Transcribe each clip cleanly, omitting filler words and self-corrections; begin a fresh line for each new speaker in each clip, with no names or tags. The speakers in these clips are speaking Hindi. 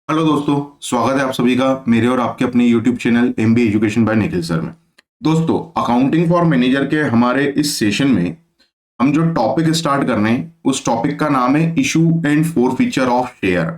हेलो दोस्तों, स्वागत है आप सभी का मेरे और आपके अपने YouTube channel MBA education by Nikhil sir में। दोस्तों, अकाउंटिंग फॉर मैनेजर के हमारे इस सेशन में हम जो टॉपिक स्टार्ट कर रहे हैं उस टॉपिक का नाम है issue and four feature of share.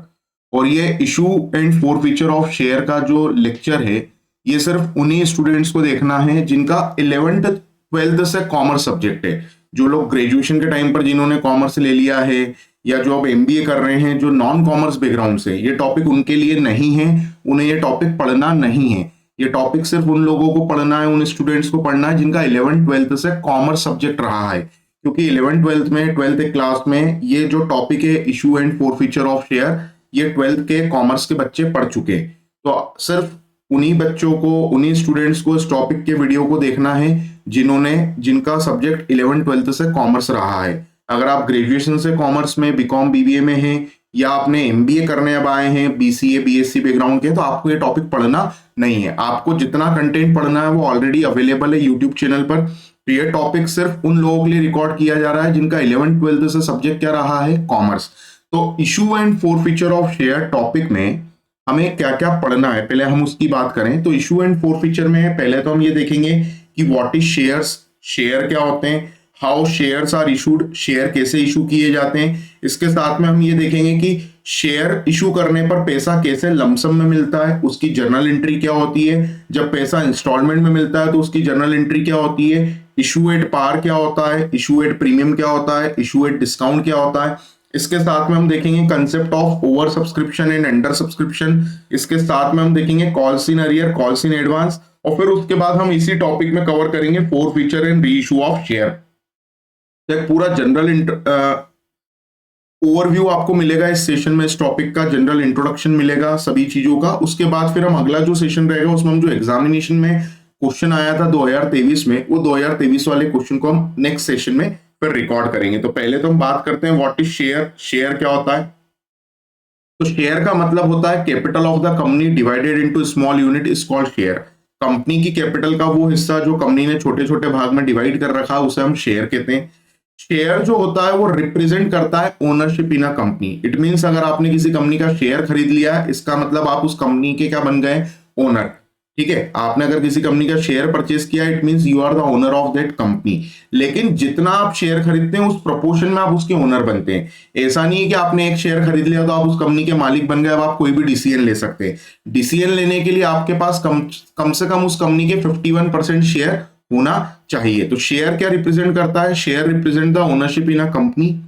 और ये issue and four feature of share का जो लेक्चर है ये सिर्फ उन्हीं स्टूडेंट्स को देखना है जिनका 11th 12th से कॉमर्स सब्जेक्ट है। जो लोग ग्रेजुएशन के टाइम पर जिन्होंने कॉमर्स ले लिया है या जो अब एमबीए कर रहे हैं जो नॉन कॉमर्स बैकग्राउंड से, ये टॉपिक उनके लिए नहीं है। उन्हें ये टॉपिक पढ़ना नहीं है। ये टॉपिक सिर्फ उन लोगों को पढ़ना है, उन स्टूडेंट्स को पढ़ना है जिनका 11th 12th से कॉमर्स सब्जेक्ट रहा है। क्योंकि 11th 12th में 12th क्लास में ये जो टॉपिक है issue and four feature of share, ये 12th के कॉमर्स के बच्चे पढ़ चुके हैं। तो सिर्फ उन्हीं बच्चों को, उन्हीं स्टूडेंट्स को इस टॉपिक के वीडियो को देखना है जिनका सब्जेक्ट 11th 12th से कॉमर्स रहा है। अगर आप ग्रेजुएशन से कॉमर्स में बीकॉम बीबीए में हैं या आपने एमबीए करने अब आए हैं बीसीए बीएससी बैकग्राउंड के, तो आपको ये टॉपिक पढ़ना नहीं है। आपको जितना कंटेंट पढ़ना है वो ऑलरेडी अवेलेबल है यूट्यूब चैनल पर। तो ये टॉपिक सिर्फ उन लोगों के लिए रिकॉर्ड किया जा रहा है जिनका 11th 12th से सब्जेक्ट क्या रहा है, कॉमर्स। तो issue and four feature of share topic में हमें क्या क्या पढ़ना है, पहले हम उसकी बात करें। तो इशू एंड फोर फीचर में पहले तो हम ये देखेंगे कि व्हाट इज शेयर्स, शेयर क्या होते हैं, how shares are issued, share कैसे इशू किए जाते हैं। इसके साथ में हम ये देखेंगे कि शेयर इशू करने पर पैसा कैसे लमसम में मिलता है, उसकी जर्नल एंट्री क्या होती है। जब पैसा इंस्टॉलमेंट में मिलता है तो उसकी जर्नल एंट्री क्या होती है। इशू एट पार क्या होता है, इशू एट प्रीमियम क्या होता है, इशू एट डिस्काउंट क्या होता है। इसके साथ में हम देखेंगे concept of over subscription and under subscription. इसके साथ में हम देखेंगे calls in arrear, calls in advance. और फिर उसके बाद हम इसी टॉपिक में कवर करेंगे four feature and re issue of share. एक पूरा जनरल ओवरव्यू आपको मिलेगा इस सेशन में, इस टॉपिक का जनरल इंट्रोडक्शन मिलेगा सभी चीजों का। उसके बाद फिर हम अगला जो सेशन रहेगा उसमें हम जो एग्जामिनेशन में क्वेश्चन आया था 2023 में, वो 2023 वाले क्वेश्चन को हम नेक्स्ट सेशन में फिर रिकॉर्ड करेंगे। तो पहले तो हम बात करते हैं व्हाट इज शेयर। शेयर क्या होता है? तो शेयर का मतलब होता है capital of the company divided into small unit is called share. Company की कैपिटल का वो हिस्सा जो कंपनी ने छोटे छोटे भाग में डिवाइड कर रखा है उसे हम शेयर कहते हैं। शेयर जो होता है वो रिप्रेजेंट करता है ownership in a company. It means अगर आपने किसी कंपनी का शेयर खरीद लिया है, इसका मतलब आप उस कंपनी के क्या बन गए, ओनर। ठीक है, आपने अगर किसी कंपनी का शेयर परचेस किया, it means you are the owner of that company. लेकिन जितना आप शेयर खरीदते हैं उस प्रोपोर्शन में आप उसके ओनर बनते हैं। ऐसा नहीं है कि आपने एक शेयर खरीद लिया तो आप उस कंपनी के मालिक बन गए, अब आप कोई भी डिसीजन ले सकते हैं। डिसीजन लेने के लिए आपके पास कम से कम उस कंपनी के 51% शेयर होना चाहिए। तो शेयर क्या रिप्रेजेंट करता है? Share represent the ownership in a company.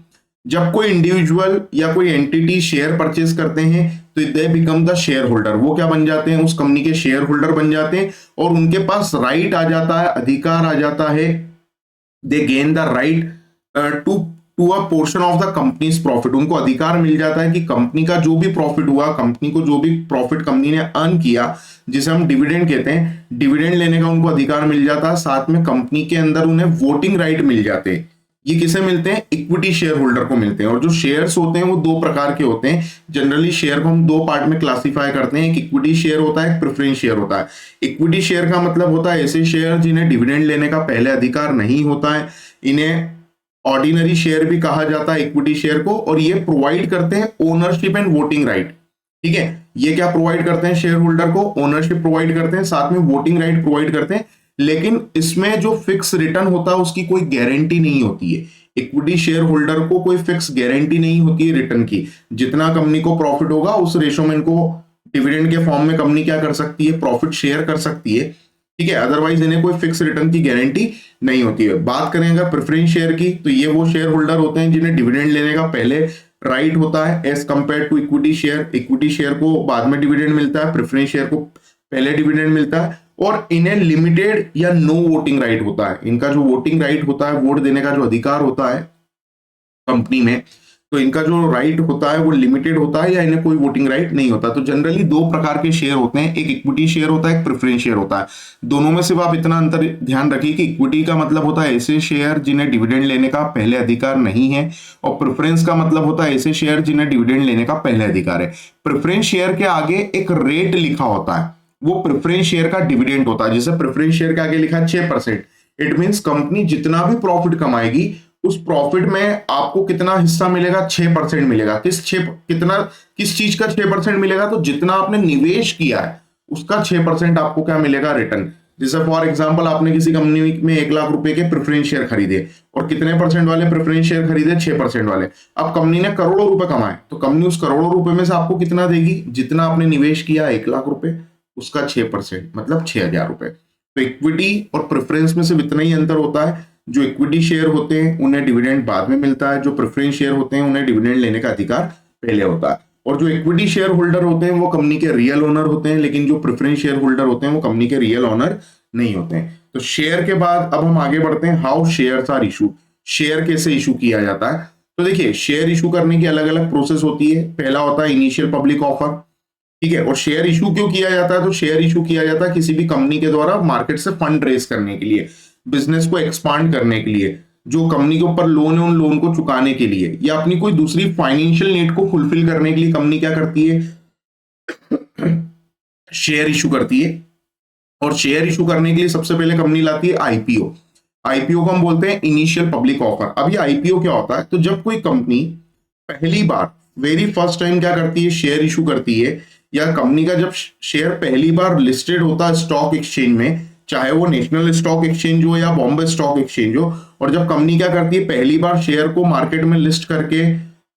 जब कोई इंडिविजुअल या कोई एंटिटी शेयर परचेस करते हैं तो they become the share holder. वो क्या बन जाते हैं, उस कंपनी के शेयर होल्डर बन जाते हैं और उनके पास राइट आ जाता है, अधिकार आ जाता है। They gain the right to a portion of the company's profit. उनको अधिकार मिल जाता है कि कंपनी का जो भी प्रॉफिट हुआ, कंपनी को जो भी प्रॉफिट कंपनी ने अर्न किया, जिसे हम डिविडेंड कहते हैं, डिविडेंड लेने का उनको अधिकार मिल जाता है। साथ में कंपनी के अंदर उन्हें वोटिंग राइट मिल जाते हैं। ये किसे मिलते हैं? इक्विटी शेयर होल्डर को मिलते हैं। और जो शेयर्स होते हैं वो दो प्रकार के होते हैं। जनरली शेयर को हम दो पार्ट में क्लासिफाई करते हैं, एक इक्विटी शेयर होता है, एक प्रेफरेंस शेयर होता है। इक्विटी शेयर का मतलब होता है ऐसे शेयर जिन्हें डिविडेंड लेने का पहले अधिकार नहीं होता है। इन्हें ऑर्डिनरी शेयर भी कहा जाता है, इक्विटी शेयर को। और ये प्रोवाइड करते हैं ओनरशिप एंड वोटिंग राइट। ठीक है, ये क्या प्रोवाइड करते हैं? शेयर होल्डर को ओनरशिप प्रोवाइड करते हैं, साथ में वोटिंग राइट प्रोवाइड करते हैं। लेकिन इसमें जो फिक्स रिटर्न होता है उसकी कोई गारंटी नहीं होती है। इक्विटी शेयर होल्डर को कोई फिक्स गारंटी नहीं होती है रिटर्न की। जितना कंपनी को प्रॉफिट होगा उस रेशो में इनको डिविडेंड के फॉर्म में कंपनी क्या कर सकती है, प्रॉफिट शेयर कर सकती है। ठीक है, अदरवाइज इन्हें कोई फिक्स रिटर्न की गारंटी नहीं होती है। बात करें अगर प्रेफरेंस शेयर की, तो ये वो शेयर होल्डर होते हैं जिन्हें डिविडेंड लेने का पहले राइट होता है as compared to equity share. Equity share को बाद में डिविडेंड मिलता है, प्रेफरेंस शेयर को पहले डिविडेंड मिलता है। और इन्हें लिमिटेड या नो वोटिंग राइट होता है। इनका जो वोटिंग राइट होता है, वोट देने का जो अधिकार होता है कंपनी में, तो इनका जो राइट होता है वो लिमिटेड होता है या इन्हें कोई वोटिंग राइट नहीं होता। तो जनरली दो प्रकार के शेयर होते हैं, एक इक्विटी शेयर होता है, एक प्रेफरेंस शेयर होता है। दोनों में सिर्फ आप इतना अंतर ध्यान रखिए कि इक्विटी का मतलब होता है ऐसे शेयर जिन्हें डिविडेंड लेने का पहले अधिकार नहीं है, और प्रेफरेंस का मतलब होता है ऐसे शेयर जिन्हें डिविडेंड लेने का पहले अधिकार है। प्रेफरेंस शेयर के आगे एक रेट लिखा होता है, वो प्रेफरेंस शेयर का डिविडेंड होता है। जैसे प्रेफरेंस शेयर के आगे लिखा है 6%, इट मींस कंपनी जितना भी प्रॉफिट कमाएगी उस प्रॉफिट में आपको कितना हिस्सा मिलेगा, 6% मिलेगा। किस चीज का 6% मिलेगा, तो जितना आपने निवेश किया है उसका 6% आपको क्या मिलेगा, रिटर्न। जैसे फॉर एग्जांपल आपने किसी कंपनी में 1 लाख रुपए के प्रेफरेंस शेयर खरीदे और कितने परसेंट वाले प्रेफरेंस शेयर खरीदे, 6% वाले। अब कंपनी ने करोड़ों रुपए कमाए तो कंपनी उस करोड़ों रुपए में से आपको कितना देगी, जितना आपने निवेश किया 1 लाख रुपए उसका 6%, मतलब 6,000 रुपए। तो इक्विटी और प्रेफरेंस में सिर्फ इतना ही अंतर होता है, जो इक्विटी शेयर होते हैं उन्हें डिविडेंड बाद में मिलता है, जो प्रेफरेंस शेयर होते हैं उन्हें डिविडेंड लेने का अधिकार पहले होता है। और जो इक्विटी शेयर होल्डर होते हैं वो कंपनी के रियल ओनर होते हैं, लेकिन जो प्रेफरेंस शेयर होल्डर होते हैं वो कंपनी के रियल ओनर नहीं होते हैं। तो शेयर के बाद अब हम आगे बढ़ते हैं, how shares are issue, share कैसे इशू किया जाता है। तो देखिए, शेयर इशू करने की अलग अलग प्रोसेस होती है। पहला होता है इनिशियल पब्लिक ऑफर, ठीक है। और शेयर इशू क्यों किया जाता है, तो शेयर इशू किया जाता है किसी भी कंपनी के द्वारा मार्केट से फंड रेज करने के लिए, बिजनेस को एक्सपांड करने के लिए, जो कंपनी के ऊपर लोन है उन लोन को चुकाने के लिए, या अपनी कोई दूसरी फाइनेंशियल नीड को फुलफिल करने के लिए कंपनी क्या करती है, शेयर इशू करती है। और शेयर इशू करने के लिए सबसे पहले कंपनी लाती है आईपीओ। आईपीओ को हम बोलते हैं इनिशियल पब्लिक ऑफर। अब ये आईपीओ क्या होता है, तो जब कोई कंपनी पहली बार, वेरी फर्स्ट टाइम क्या करती है, शेयर इशू करती है, या कंपनी का जब शेयर पहली बार लिस्टेड होता है स्टॉक एक्सचेंज में, चाहे वो नेशनल स्टॉक एक्सचेंज हो या बॉम्बे स्टॉक एक्सचेंज हो, और जब कंपनी क्या करती है, पहली बार शेयर को मार्केट में लिस्ट करके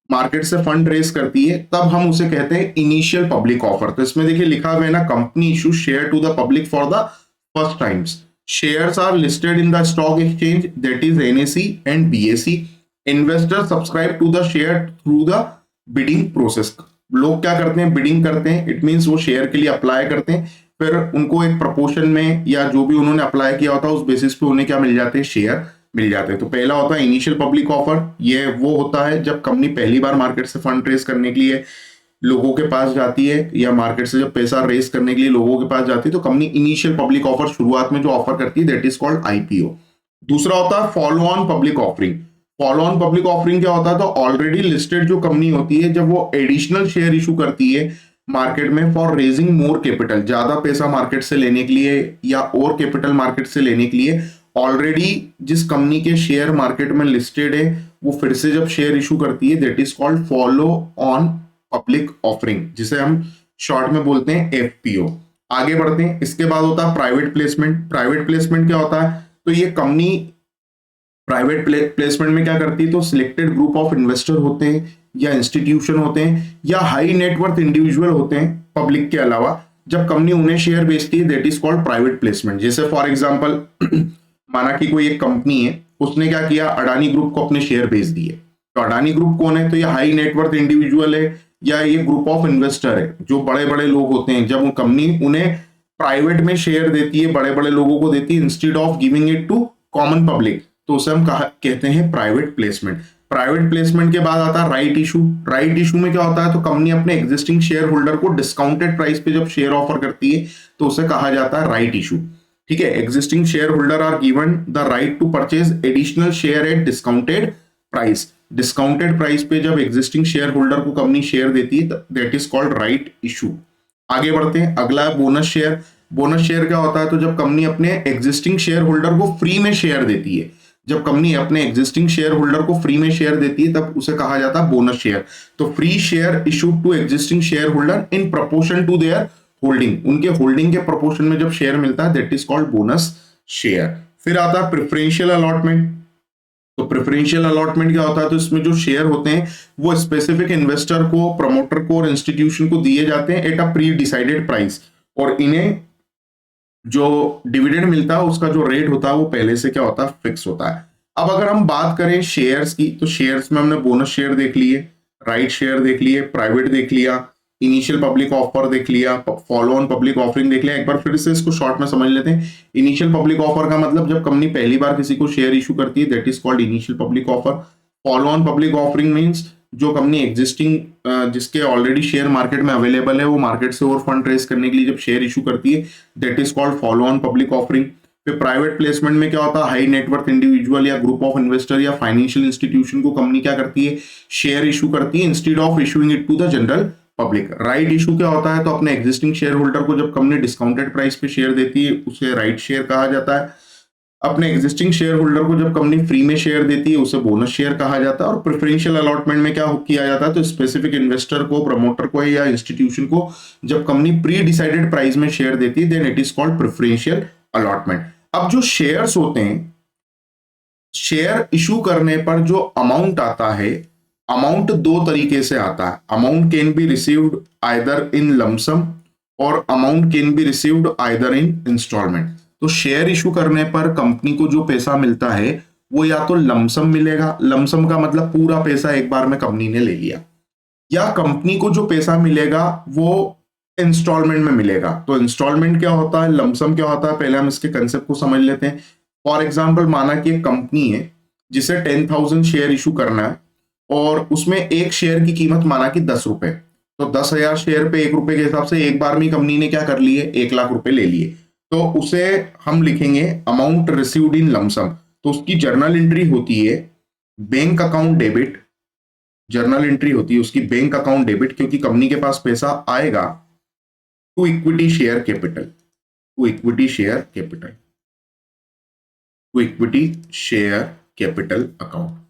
मार्केट से फंड रेज करती है, तब हम उसे कहते हैं इनिशियल पब्लिक ऑफर। तो इसमें देखिए लिखा हुआ है ना, company issue share to the public for the first times, shares are listed in the stock exchange that is NSE and BSE, investor subscribe to the share through the bidding process. लोग क्या करते हैं, बिडिंग करते हैं, इट मींस वो शेयर के लिए अप्लाई करते हैं, फिर उनको एक प्रपोर्शन में या जो भी उन्होंने अप्लाई किया होता है उस बेसिस पे उन्हें क्या मिल जाते हैं, शेयर मिल जाते हैं। तो पहला होता है इनिशियल पब्लिक ऑफर, ये वो होता है जब कंपनी पहली बार मार्केट से फंड रेज करने के लिए लोगों के पास जाती है, या मार्केट से जब पैसा रेज करने के लिए लोगों के पास जाती है, तो कंपनी इनिशियल पब्लिक ऑफर शुरुआत में जो ऑफर करती है दैट इज कॉल्ड आईपीओ। दूसरा होता है follow on public offering. Follow on public offering क्या होता है, तो ऑलरेडी लिस्टेड जो कंपनी होती है जब वो एडिशनल शेयर इशू करती है मार्केट में फॉर रेजिंग मोर कैपिटल, ज्यादा पैसा मार्केट से लेने के लिए या और कैपिटल मार्केट से लेने के लिए, ऑलरेडी जिस कंपनी के शेयर मार्केट में लिस्टेड है वो फिर से जब शेयर इशू करती है that is called follow on public offering, जिसे हम शॉर्ट में बोलते हैं एफपीओ। आगे बढ़ते हैं, इसके बाद होता है प्राइवेट प्लेसमेंट। प्राइवेट प्लेसमेंट क्या होता है, तो ये कंपनी प्राइवेट प्लेसमेंट में क्या करती है, तो सिलेक्टेड ग्रुप ऑफ इन्वेस्टर होते हैं या इंस्टीट्यूशन होते हैं या हाई नेटवर्थ इंडिविजुअल होते हैं पब्लिक के अलावा, जब कंपनी उन्हें शेयर बेचती है that is called private placement. जैसे फॉर एग्जांपल माना कि कोई एक कंपनी है, उसने क्या किया, अडानी ग्रुप को अपने शेयर बेच दिए। तो अडानी ग्रुप कौन है, तो ये हाई नेटवर्थ इंडिविजुअल है या ये ग्रुप ऑफ इन्वेस्टर है, जो बड़े बड़े लोग होते हैं। जब कंपनी उन्हें प्राइवेट में शेयर देती है, बड़े बड़े लोगों को देती है instead of giving it to common public, तो उसे हम कहते हैं प्राइवेट प्लेसमेंट। प्राइवेट प्लेसमेंट के बाद आता है राइट इशू। राइट इशू में क्या होता है, तो कंपनी अपने एग्जिस्टिंग शेयर होल्डर को डिस्काउंटेड प्राइस पे जब शेयर ऑफर करती है तो उसे कहा जाता है राइट इशू। ठीक है, existing share holder are given the right to purchase additional share at discounted price. Discounted price पे जब एग्जिस्टिंग शेयर होल्डर को कंपनी शेयर देती है that is called right issue. आगे बढ़ते हैं, अगला है बोनस शेयर। बोनस शेयर क्या होता है, तो जब कंपनी अपने एग्जिस्टिंग शेयर होल्डर को फ्री में शेयर देती है, जब कंपनी अपने एग्जिस्टिंग शेयर होल्डर को फ्री में शेयर देती है तब उसे कहा जाता है बोनस शेयर। तो free share issued to existing share holder in proportion to their holding, उनके होल्डिंग के प्रोपोर्शन में जब शेयर मिलता है that is called bonus share. फिर आता है प्रेफरेंशियल अलॉटमेंट। तो प्रेफरेंशियल अलॉटमेंट क्या होता है, तो इसमें जो शेयर होते हैं वो स्पेसिफिक इन्वेस्टर को, प्रमोटर को और इंस्टीट्यूशन को दिए जाते हैं at a pre decided price, और इन्हें जो डिविडेंड मिलता है उसका जो रेट होता है वो पहले से क्या होता है, फिक्स होता है। अब अगर हम बात करें शेयर्स की, तो शेयर्स में हमने बोनस शेयर देख लिए, राइट शेयर देख लिए, प्राइवेट देख लिया, इनिशियल पब्लिक ऑफर देख लिया, फॉलो ऑन पब्लिक ऑफरिंग देख लिया। एक बार फिर से इसको शॉर्ट में समझ लेते हैं। इनिशियल पब्लिक ऑफर का मतलब जब कंपनी पहली बार किसी को शेयर इशू करती है that is called initial public offer. Follow on public offering means जो कंपनी एग्जिस्टिंग जिसके ऑलरेडी शेयर मार्केट में अवेलेबल है वो मार्केट से और फंड रेज करने के लिए जब शेयर इशू करती है that is called follow on public offering. फिर प्राइवेट प्लेसमेंट में क्या होता है, हाई नेटवर्थ इंडिविजुअल या ग्रुप ऑफ इन्वेस्टर या फाइनेंशियल इंस्टीट्यूशन को कंपनी क्या करती है, शेयर इशू करती है instead of issuing it to the general public. Right issue क्या होता है, तो अपने एग्जिस्टिंग शेयर होल्डर को जब कंपनी डिस्काउंटेड प्राइस पे शेयर देती है उसे राइट शेयर कहा जाता है। अपने एग्जिस्टिंग शेयर होल्डर को जब कंपनी फ्री में शेयर देती है उसे बोनस शेयर कहा जाता है। और प्रेफरेंशियल अलॉटमेंट में क्या किया जाता है, तो स्पेसिफिक इन्वेस्टर को, प्रमोटर को या इंस्टीट्यूशन को जब कंपनी प्री डिसाइडेड प्राइस में शेयर देती है, then it is called preferential allotment. अब जो शेयर्स होते हैं, शेयर इशू करने पर जो अमाउंट आता है, अमाउंट दो तरीके से आता है। Amount can be received either in lumpsum और amount can be received either in installment. तो शेयर इशू करने पर कंपनी को जो पैसा मिलता है वो या तो लमसम मिलेगा, लमसम का मतलब पूरा पैसा एक बार में कंपनी ने ले लिया, या कंपनी को जो पैसा मिलेगा वो इंस्टॉलमेंट में मिलेगा। तो इंस्टॉलमेंट क्या होता है, लमसम क्या होता है, पहले हम इसके कंसेप्ट को समझ लेते हैं। फॉर एग्जाम्पल, माना कि एक कंपनी है जिसे 10,000 शेयर इशू करना है और उसमें एक शेयर की कीमत माना कि 10 रुपए, तो 10,000 शेयर पे 1 रुपए के हिसाब से एक बार में कंपनी ने क्या कर लिए, 1 लाख रुपए ले लिए। तो उसे हम लिखेंगे अमाउंट रिसीव्ड इन लमसम। तो उसकी जर्नल एंट्री होती है bank account debit, journal entry होती है उसकी बैंक अकाउंट डेबिट, क्योंकि कंपनी के पास पैसा आएगा, to equity share capital, to equity share capital, to equity share capital account.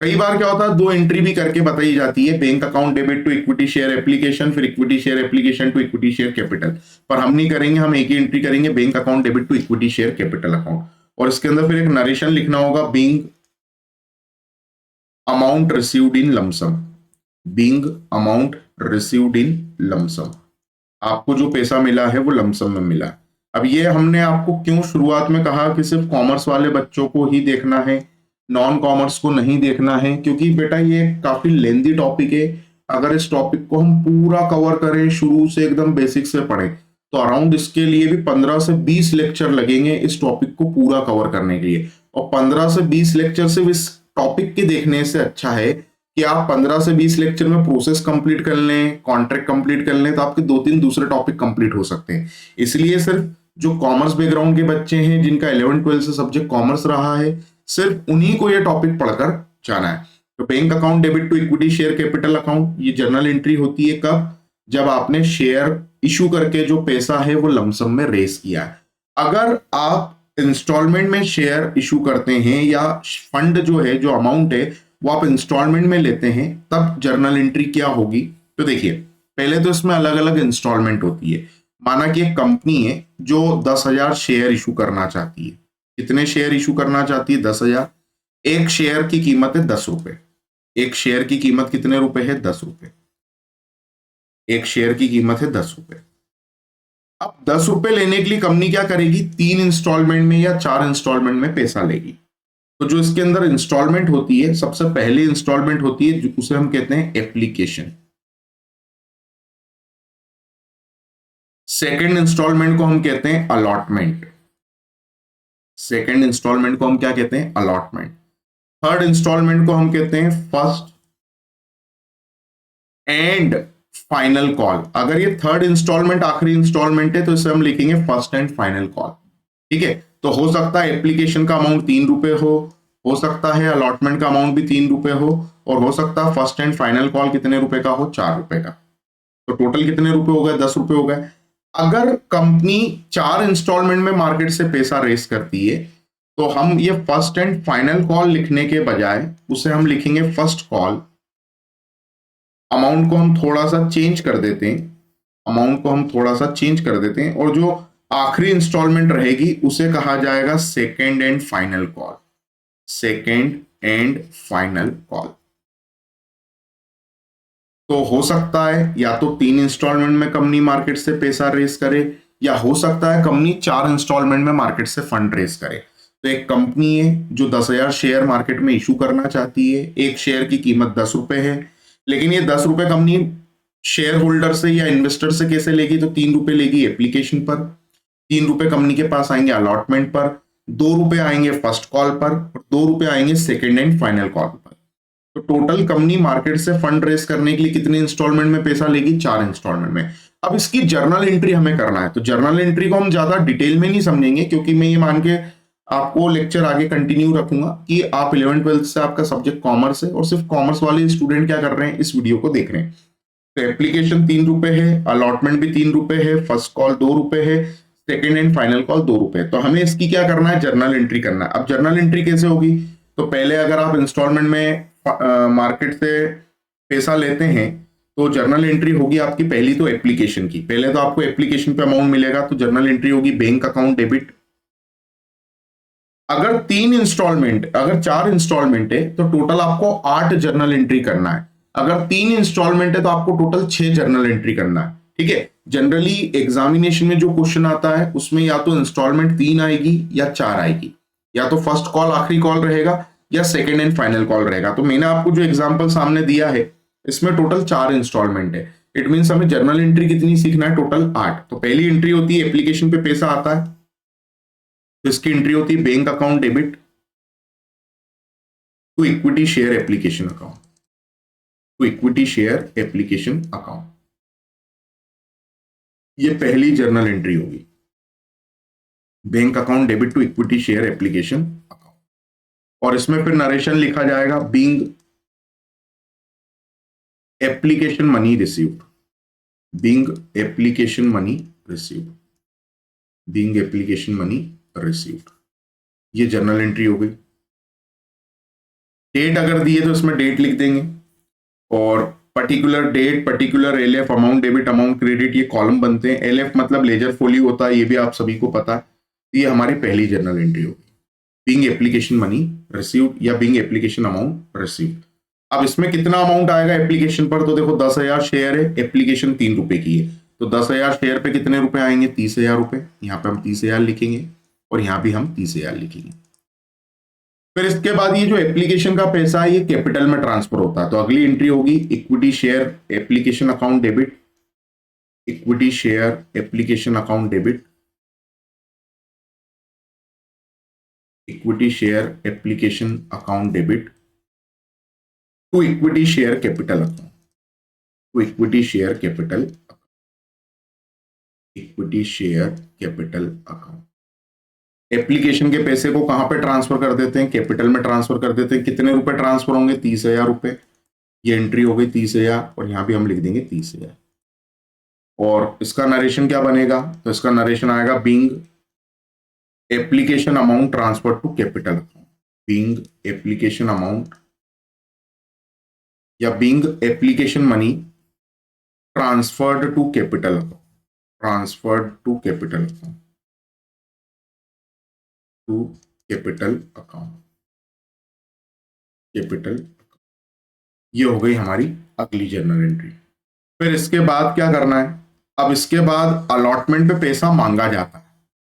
कई बार क्या होता है, दो एंट्री भी करके बताई जाती है, bank account debit to equity share application, फिर equity share application to equity share capital. पर हम नहीं करेंगे, हम एक ही एंट्री करेंगे, bank account debit to equity share capital account. और इसके अंदर फिर एक नरेशन लिखना होगा, being amount received in lumpsum, being amount received in lumpsum. आपको जो पैसा मिला है वो लमसम में मिला है। अब ये हमने आपको क्यों शुरुआत में कहा कि सिर्फ कॉमर्स वाले बच्चों को ही देखना है, नॉन कॉमर्स को नहीं देखना है, क्योंकि बेटा ये काफी लेंदी टॉपिक है। अगर इस टॉपिक को हम पूरा कवर करें, शुरू से एकदम बेसिक से पढ़ें, तो अराउंड इसके लिए भी 15 से 20 लेक्चर लगेंगे इस टॉपिक को पूरा कवर करने के लिए। और 15 से 20 लेक्चर सिर्फ इस टॉपिक के देखने से अच्छा है कि आप 15 से 20 लेक्चर में प्रोसेस कंप्लीट कर लें, कॉन्ट्रैक्ट कंप्लीट कर लें, तो आपके 2-3 दूसरे टॉपिक कंप्लीट हो सकते हैं। इसलिए सिर्फ जो कॉमर्स बैकग्राउंड के बच्चे हैं, जिनका 11-12 से सब्जेक्ट कॉमर्स रहा है, सिर्फ उन्हीं को ये टॉपिक पढ़कर जाना है। तो bank account debit to equity share capital account, ये जर्नल एंट्री होती है कब, जब आपने शेयर इशू करके जो पैसा है वो लमसम में रेस किया है। अगर आप इंस्टॉलमेंट में शेयर इशू करते हैं या फंड जो है, जो अमाउंट है वो आप इंस्टॉलमेंट में लेते हैं, तब जर्नल एंट्री क्या होगी। तो देखिए, पहले तो इसमें अलग अलग इंस्टॉलमेंट होती है। माना कि एक कंपनी है जो 10,000 शेयर इशू करना चाहती है। कितने शेयर इशू करना चाहती है, 10,000। एक शेयर की कीमत है 10 रुपए। एक शेयर की कीमत कितने रुपए है, 10 रुपए। एक शेयर की कीमत है 10 रुपए। अब 10 रुपए लेने के लिए कंपनी क्या करेगी, 3 इंस्टॉलमेंट में या 4 इंस्टॉलमेंट में पैसा लेगी। तो जो इसके अंदर इंस्टॉलमेंट होती है, सबसे पहले इंस्टॉलमेंट होती है उसे हम कहते हैं एप्लीकेशन। सेकंड इंस्टॉलमेंट को हम कहते हैं अलॉटमेंट। सेकंड इंस्टॉलमेंट को हम क्या कहते हैं, अलॉटमेंट। थर्ड इंस्टॉलमेंट को हम कहते हैं फर्स्ट एंड फाइनल कॉल। अगर ये थर्ड इंस्टॉलमेंट आखिरी इंस्टॉलमेंट है तो इसे हम लिखेंगे फर्स्ट एंड फाइनल कॉल। ठीक है, तो हो सकता है एप्लीकेशन का अमाउंट 3 रुपए हो सकता है अलॉटमेंट का अमाउंट भी 3 रुपए और हो सकता है फर्स्ट एंड फाइनल कॉल कितने रुपए का हो, 4 रुपए का। तो टोटल कितने रुपए हो गए, 10 रुपए हो गए। अगर कंपनी 4 इंस्टॉलमेंट में मार्केट से पैसा रेस करती है, तो हम ये फर्स्ट एंड फाइनल कॉल लिखने के बजाय उसे हम लिखेंगे फर्स्ट कॉल। अमाउंट को हम थोड़ा सा चेंज कर देते हैं, अमाउंट को हम थोड़ा सा चेंज कर देते हैं, और जो आखिरी इंस्टॉलमेंट रहेगी उसे कहा जाएगा second and final call. Second and final call. तो हो सकता है या तो 3 इंस्टॉलमेंट में कंपनी मार्केट से पैसा रेस करे, या हो सकता है कंपनी 4 इंस्टॉलमेंट में मार्केट से फंड रेस करे। तो एक कंपनी है जो 10,000 शेयर मार्केट में इशू करना चाहती है, एक शेयर की कीमत 10 रुपए है, लेकिन ये 10 रुपए कंपनी शेयर होल्डर से या इन्वेस्टर से कैसे लेगी, तो 3 रुपए लेगी एप्लीकेशन पर, 3 रुपए कंपनी के पास आएंगे अलॉटमेंट पर, 2 रुपए आएंगे फर्स्ट कॉल पर, और 2 रुपए आएंगे सेकेंड एंड फाइनल कॉल पर। तो टोटल कंपनी मार्केट से फंड रेस करने के लिए कितने इंस्टॉलमेंट में पैसा लेगी, 4 इंस्टॉलमेंट में। अब इसकी जर्नल एंट्री हमें करना है। तो जर्नल एंट्री को हम ज्यादा डिटेल में नहीं समझेंगे, क्योंकि मैं ये मान के आपको लेक्चर आगे कंटिन्यू रखूंगा कि आप 11-12 से आपका सब्जेक्ट कॉमर्स है और सिर्फ कॉमर्स वाले स्टूडेंट क्या कर रहे हैं, इस वीडियो को देख रहे हैं। तो एप्लीकेशन 3 रुपए है, अलॉटमेंट भी 3 रुपए है, फर्स्ट कॉल 2 रुपए है, सेकेंड एंड फाइनल कॉल 2 रुपए। तो हमें इसकी क्या करना है, जर्नल एंट्री करना है। अब जर्नल एंट्री कैसे होगी, तो पहले अगर आप इंस्टॉलमेंट में मार्केट से पैसा लेते हैं तो जर्नल एंट्री होगी आपकी पहली तो एप्लीकेशन की। पहले तो आपको एप्लीकेशन पे अमाउंट मिलेगा, तो जर्नल एंट्री होगी बैंक अकाउंट डेबिट। अगर 3 इंस्टॉलमेंट, अगर 4 इंस्टॉलमेंट है तो टोटल आपको 8 जर्नल एंट्री करना है। अगर 3 इंस्टॉलमेंट है तो आपको टोटल 6 जर्नल एंट्री करना है। ठीक है, जनरली एग्जामिनेशन में जो क्वेश्चन आता है उसमें या तो इंस्टॉलमेंट 3 आएगी या 4 आएगी, या तो फर्स्ट कॉल आखिरी कॉल रहेगा या सेकेंड एंड फाइनल कॉल रहेगा। तो मैंने आपको जो एग्जाम्पल सामने दिया है इसमें टोटल 4 इंस्टॉलमेंट है। इट मीन हमें जर्नल एंट्री कितनी सीखना है, टोटल 8। तो पहली एंट्री होती है एप्लीकेशन पे पैसा आता है, तो इसकी एंट्री होती है bank account debit to equity share application account, to equity share application account. ये पहली जर्नल एंट्री होगी, bank account debit to equity share application account. और इसमें फिर नरेशन लिखा जाएगा being application money received, being application money received, being application money received. ये जर्नल एंट्री हो गई। डेट अगर दी है तो इसमें डेट लिख देंगे, और particular date, particular LF, amount debit, amount credit, ये कॉलम बनते हैं। एलएफ मतलब लेजर फोलियो होता है, ये भी आप सभी को पता है। ये हमारी पहली जर्नल एंट्री होगी, बीइंग एप्लीकेशन मनी रिसीव्ड या बीइंग एप्लीकेशन अमाउंट रिसीव्ड। अब इसमें कितना अमाउंट आएगा एप्लीकेशन पर, तो देखो 10,000 शेयर है, एप्लीकेशन 3 रुपए की है, तो 10,000 शेयर पे कितने रुपए आएंगे, 30,000 रुपए। यहाँ पे हम 30,000 लिखेंगे और यहाँ भी हम 30,000 लिखेंगे। फिर इसके बाद ये जो एप्लीकेशन का पैसा है ये कैपिटल में ट्रांसफर होता है, तो अगली एंट्री होगी equity share application account debit, equity share application account debit, equity share application account debit to equity share capital account, to equity share capital, equity share capital account. Application के पैसे को कहां पे ट्रांसफर कर देते हैं, कैपिटल में ट्रांसफर कर देते हैं। कितने रुपए ट्रांसफर होंगे, 30,000 रुपए। ये एंट्री हो गई 30,000, और यहां भी हम लिख देंगे 30,000। और इसका नरेशन क्या बनेगा, तो इसका नरेशन आएगा being application amount transfer to capital account, being application amount या being application money transferred to capital account, transferred to capital account, to capital account, capital. ये हो गई हमारी अगली जर्नल एंट्री। फिर इसके बाद क्या करना है, अब इसके बाद अलॉटमेंट पे पैसा मांगा जाता है,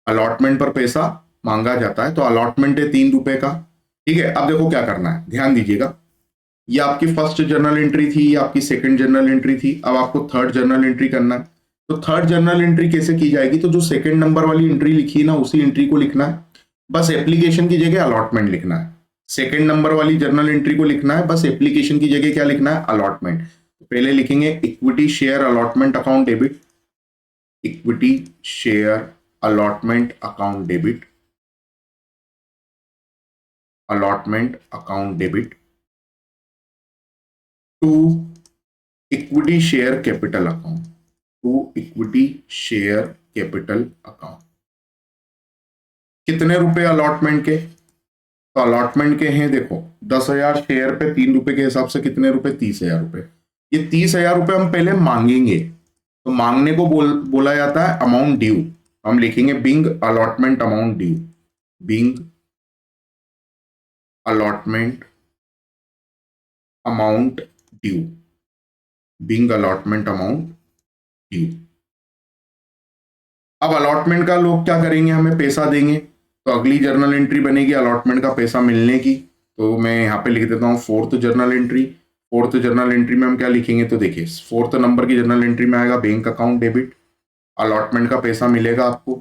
अलॉटमेंट पर पैसा मांगा जाता है। तो अलॉटमेंट है 3 रुपए का। ठीक है, अब देखो क्या करना है, ध्यान दीजिएगा। ये आपकी फर्स्ट जर्नल एंट्री थी, ये आपकी सेकंड जर्नल एंट्री थी। अब आपको थर्ड जर्नल एंट्री करना है। तो थर्ड जर्नल एंट्री कैसे की जाएगी, तो जो सेकंड नंबर वाली एंट्री लिखी है ना, उसी एंट्री को लिखना है, बस एप्लीकेशन की जगह अलॉटमेंट लिखना है। सेकंड नंबर वाली जर्नल एंट्री को लिखना है, बस एप्लीकेशन की जगह क्या लिखना है, अलॉटमेंट। तो पहले लिखेंगे equity share allotment account debit, equity share allotment account debit, allotment account debit to equity share capital account, to equity share capital account. कितने रुपए अलॉटमेंट के, तो अलॉटमेंट के हैं देखो 10,000 शेयर पे 3 रुपए के हिसाब से कितने रुपए, 30,000 रुपए। ये 30,000 रुपए हम पहले मांगेंगे, तो मांगने को बोला जाता है अमाउंट ड्यू। हम लिखेंगे being allotment amount due, being allotment amount due, being allotment amount due. अब अलॉटमेंट का लोग क्या करेंगे, हमें पैसा देंगे, तो अगली जर्नल एंट्री बनेगी अलॉटमेंट का पैसा मिलने की। तो मैं यहाँ पे लिख देता हूँ fourth journal entry. Fourth journal entry में हम क्या लिखेंगे, तो देखिए फोर्थ नंबर की जर्नल एंट्री में आएगा बैंक अकाउंट डेबिट, अलॉटमेंट का पैसा मिलेगा आपको,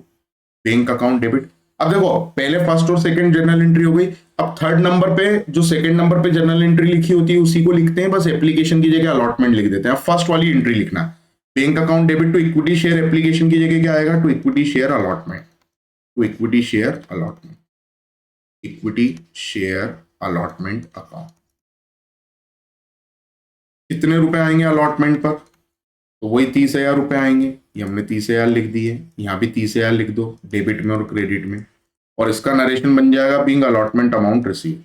बैंक अकाउंट डेबिट। अब देखो पहले फर्स्ट और सेकंड जर्नल एंट्री हो गई। अब थर्ड नंबर पे जो सेकंड नंबर पे जर्नल एंट्री लिखी होती है उसी को लिखते हैं, बस एप्लीकेशन की जगह अलॉटमेंट लिख देते हैं। अब फर्स्ट वाली एंट्री लिखना है, bank account debit to equity share application की जगह क्या आएगा, to equity share allotment, to equity share allotment, equity share allotment account. कितने रुपए आएंगे अलॉटमेंट पर, तो वही 30,000 रुपए आएंगे। ये हमने 30,000 लिख दी है, यहाँ भी 30,000 लिख दो डेबिट में और क्रेडिट में, और इसका नरेशन बन जाएगा being allotment amount receive,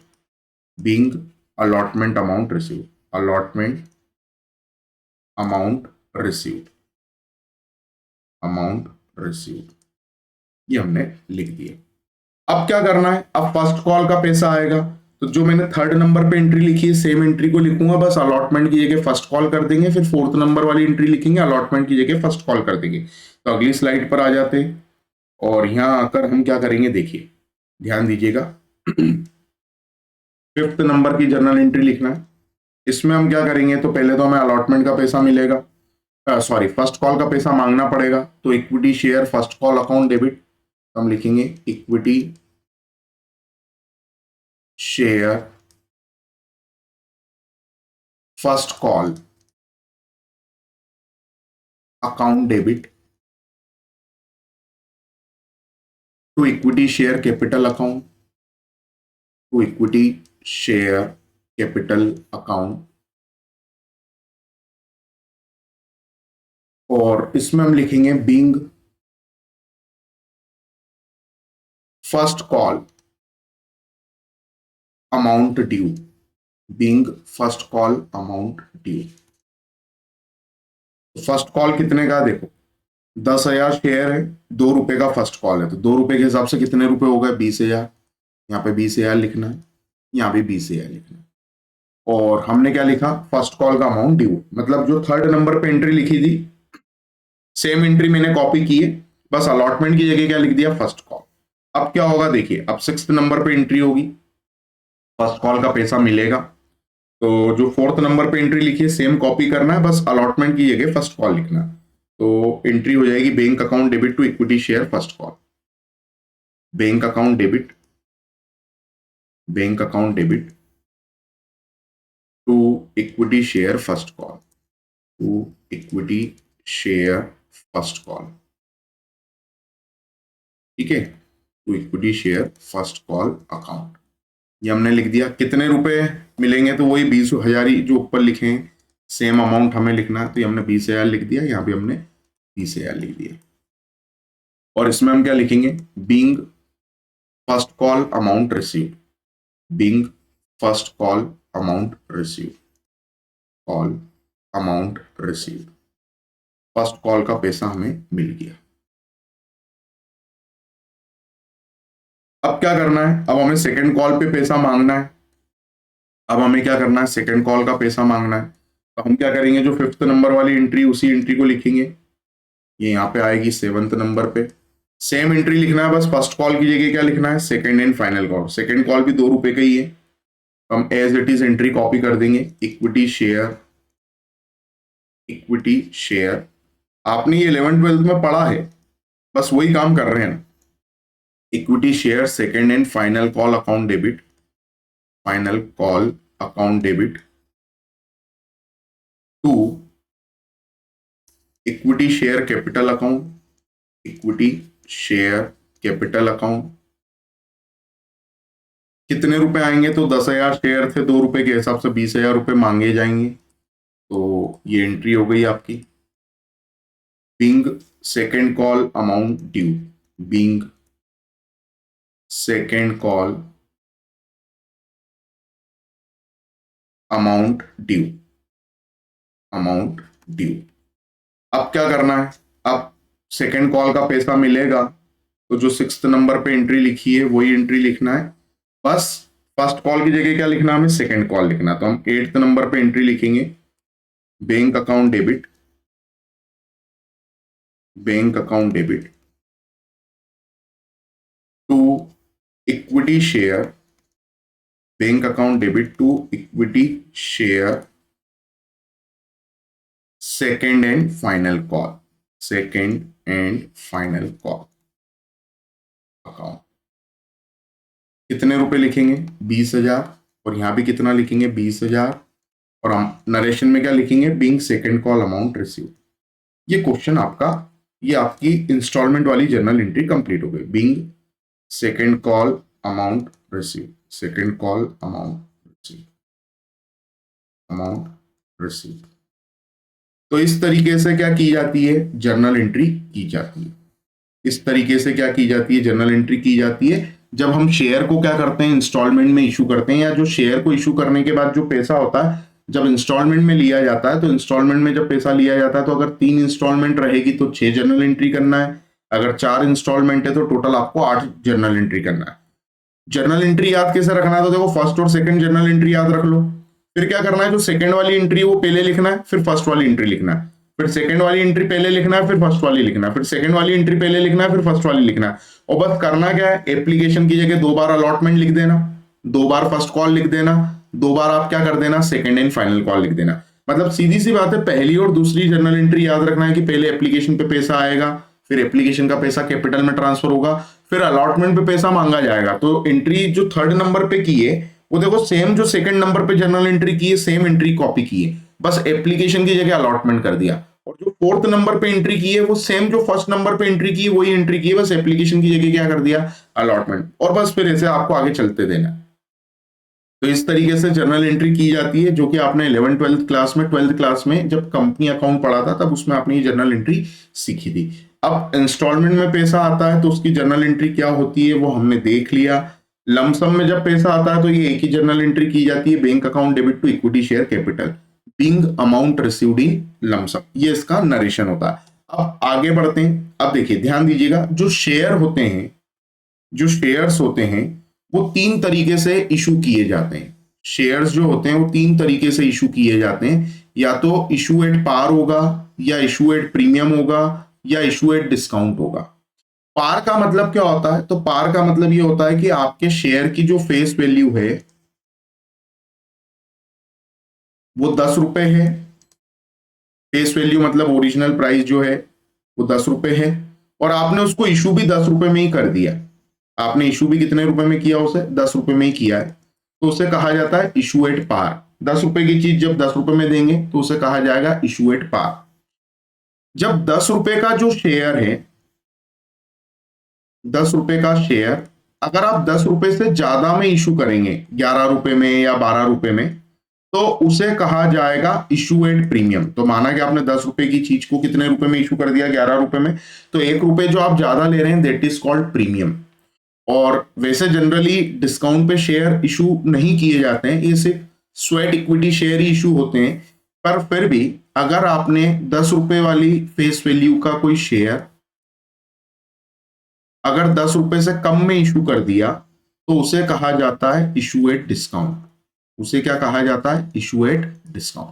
being allotment amount receive, allotment amount receive, amount receive, ये हमने लिख दिया। अब क्या करना है, अब फर्स्ट कॉल का पैसा आएगा, तो जो मैंने थर्ड नंबर पे एंट्री लिखी है सेम एंट्री को लिखूंगा, बस अलॉटमेंट की जगह फर्स्ट कॉल कर देंगे, फिर फोर्थ नंबर वाली एंट्री लिखेंगे, अलॉटमेंट की जगह फर्स्ट कॉल कर देंगे। तो अगली स्लाइड पर आ जाते हैं और यहां आकर हम क्या करेंगे, देखिए ध्यान दीजिएगा। फिफ्थ नंबर की जर्नल एंट्री लिखना है, इसमें हम क्या करेंगे, तो पहले तो हमें अलॉटमेंट का पैसा मिलेगा, सॉरी फर्स्ट कॉल का पैसा मांगना पड़ेगा, तो equity share first call account debit, तो हम लिखेंगे equity share first call account debit to equity share capital account, to equity share capital account, और इसमें हम लिखेंगे being first call amount due, being first call amount due. First call कितने का, देखो 10,000 शेयर है, 2 रुपए का फर्स्ट कॉल है, तो 2 रुपए के हिसाब से कितने रुपए हो गए, 20,000, यहाँ पे 20,000 लिखना है, यहाँ भी 20,000 लिखना है। और हमने क्या लिखा, फर्स्ट कॉल का अमाउंट ड्यू, मतलब जो थर्ड नंबर पे एंट्री लिखी थी सेम एंट्री मैंने कॉपी की है, बस अलॉटमेंट की जगह क्या लिख दिया, फर्स्ट कॉल। अब क्या होगा, देखिए अब सिक्स्थ नंबर पे एंट्री होगी, फर्स्ट कॉल का पैसा मिलेगा, तो जो फोर्थ नंबर पे एंट्री लिखी है सेम कॉपी करना है, बस अलॉटमेंट की जगह फर्स्ट कॉल लिखना है। तो एंट्री हो जाएगी bank account debit to equity share first call, bank account debit, bank account debit to equity share first call, to equity share first call, ठीक है, to equity share first call account, ये हमने लिख दिया। कितने रुपए मिलेंगे, तो वही 20,000 ही जो ऊपर लिखे हैं, सेम अमाउंट हमें लिखना है, तो ये हमने 20,000 लिख दिया, यहाँ भी हमने 20,000 लिख दिया। और इसमें हम क्या लिखेंगे, being first call amount receive, being first call amount receive, call amount receive, first call का पैसा हमें मिल गया। अब क्या करना है, अब हमें सेकंड कॉल पे पैसा मांगना है, अब हमें क्या करना है, सेकंड कॉल का पैसा मांगना है, तो हम क्या करेंगे, जो फिफ्थ नंबर वाली एंट्री उसी एंट्री को लिखेंगे, ये यहाँ पे आएगी सेवंथ नंबर पे, सेम एंट्री लिखना है, बस फर्स्ट कॉल की जगह क्या लिखना है, second and final call, second call भी 2 रुपए का ही है, तो हम as it is entry copy कर देंगे, इक्विटी शेयर, इक्विटी शेयर, आपने ये 11th-12th में पढ़ा है, बस वही काम कर रहे हैं, equity share second and final call account debit, final call account debit to equity share capital account, equity share capital account, कितने रुपए आएंगे, तो 10,000 शेयर थे, 2 रुपए के हिसाब से 20,000 रुपए मांगे जाएंगे, तो ये एंट्री हो गई आपकी, being second call amount due, being second call amount due, amount due. अब क्या करना है, अब सेकंड कॉल का पैसा मिलेगा, तो जो सिक्स्थ नंबर पे एंट्री लिखी है वही एंट्री लिखना है, बस फर्स्ट कॉल की जगह क्या लिखना है, हमें सेकंड कॉल लिखना है, तो हम 8th नंबर पे एंट्री लिखेंगे, bank account debit, bank account debit to equity share, bank account debit to equity share second and final call, second and final call account. कितने रुपए लिखेंगे, 20,000, और यहां भी कितना लिखेंगे, 20,000, और हम नरेशन में क्या लिखेंगे, being second call amount receive. ये क्वेश्चन आपका, ये आपकी इंस्टॉलमेंट वाली जर्नल एंट्री कंप्लीट हो गई, being second call amount receive, second call amount receive, amount receive. तो इस तरीके से क्या की जाती है, जर्नल एंट्री की जाती है। इस तरीके से क्या की जाती है, जर्नल एंट्री की जाती है। जब हम शेयर को क्या करते हैं, इंस्टॉलमेंट में इशू करते हैं, या जो शेयर को इशू करने के बाद जो पैसा होता है जब इंस्टॉलमेंट में लिया जाता है, तो इंस्टॉलमेंट में जब पैसा लिया जाता है तो अगर 3 इंस्टॉलमेंट रहेगी तो 6 जर्नल एंट्री करना है, अगर 4 इंस्टॉलमेंट है तो टोटल आपको 8 जर्नल एंट्री करना है। जर्नल एंट्री याद कैसे रखना है, तो देखो फर्स्ट और सेकंड जर्नल एंट्री याद रख लो। फिर क्या करना है, जो सेकंड वाली एंट्री है वो पहले लिखना है, फिर फर्स्ट वाली एंट्री लिखना है, फिर सेकंड वाली एंट्री पहले लिखना है, फिर फर्स्ट वाली लिखना है, फिर सेकंड वाली एंट्री पहले लिखना है, फिर फर्स्ट वाली लिखना है। और बस करना क्या है, एप्लीकेशन की जगह 2 बार अलॉटमेंट लिख देना, 2 बार फर्स्ट कॉल लिख देना, 2 बार आप क्या कर देना, सेकंड एंड फाइनल कॉल लिख देना। मतलब सीधी सी बात है, पहली और दूसरी जर्नल एंट्री याद रखना है कि पहले एप्लीकेशन पे पैसा आएगा, फिर एप्लीकेशन का पैसा कैपिटल में ट्रांसफर होगा, फिर अलॉटमेंट पे पैसा मांगा जाएगा। तो एंट्री जो थर्ड नंबर पे की है वो देखो सेम जो सेकंड नंबर पे जर्नल एंट्री की है सेम एंट्री कॉपी की है, बस एप्लीकेशन की जगह अलॉटमेंट कर दिया। और जो फोर्थ नंबर पे एंट्री की है वो सेम जो फर्स्ट नंबर पे एंट्री की है वही एंट्री की है, बस एप्लीकेशन की जगह क्या कर दिया, अलॉटमेंट। और बस फिर ऐसे आपको आगे चलते देना। तो इस तरीके से जर्नल एंट्री की जाती है, जो कि आपने 11th 12th क्लास में 12th क्लास में जब कंपनी अकाउंट पढ़ा था तब उसमें आपने ये जर्नल एंट्री सीखी थी। अब इंस्टॉलमेंट में पैसा आता है तो उसकी जर्नल एंट्री क्या होती है वो हमने देख लिया। लमसम में जब पैसा आता है तो ये एक ही जर्नल एंट्री की जाती है, bank account debit to equity share capital being amount received in lump sum, ये इसका नरेशन होता है। अब आगे बढ़ते हैं। अब देखिए ध्यान दीजिएगा, जो शेयर होते हैं, जो शेयर्स होते हैं वो 3 तरीके से इशू किए जाते हैं। शेयर्स जो होते हैं वो 3 तरीके से इशू किए जाते हैं, या तो इशू एट पार होगा, या इशू एट प्रीमियम होगा, या इशू एट डिस्काउंट होगा। पार का मतलब क्या होता है, तो पार का मतलब ये होता है कि आपके शेयर की जो फेस वैल्यू है वो 10 रुपए है। फेस वैल्यू मतलब ओरिजिनल प्राइस जो है वो 10 रुपए है, और आपने उसको इशू भी 10 रुपए में ही कर दिया। आपने इशू भी कितने रुपए में किया, उसे 10 रुपए में ही किया है, तो उसे कहा जाता है इशू एट पार। 10 रुपए की चीज जब 10 रुपए में देंगे तो उसे कहा जाएगा इशू एट पार। जब 10 रुपए का जो शेयर है, 10 रुपए का शेयर अगर आप 10 रुपए से ज्यादा में इशू करेंगे, 11 रुपए में या 12 रुपए में, तो उसे कहा जाएगा इशू एट प्रीमियम। तो माना कि आपने 10 रुपए की चीज को कितने रुपए में इशू कर दिया, 11 रुपए में, तो 1 रुपए जो आप ज्यादा ले रहे हैं दैट इज कॉल्ड प्रीमियम। और वैसे जनरली डिस्काउंट पे शेयर इशू नहीं किए जाते हैं, ये सिर्फ स्वेट इक्विटी शेयर ही इशू होते हैं। पर फिर भी अगर आपने 10 रुपए वाली फेस वैल्यू का कोई शेयर अगर 10 रुपए से कम में इशू कर दिया तो उसे कहा जाता है इशू एट डिस्काउंट। उसे क्या कहा जाता है, इशू एट डिस्काउंट।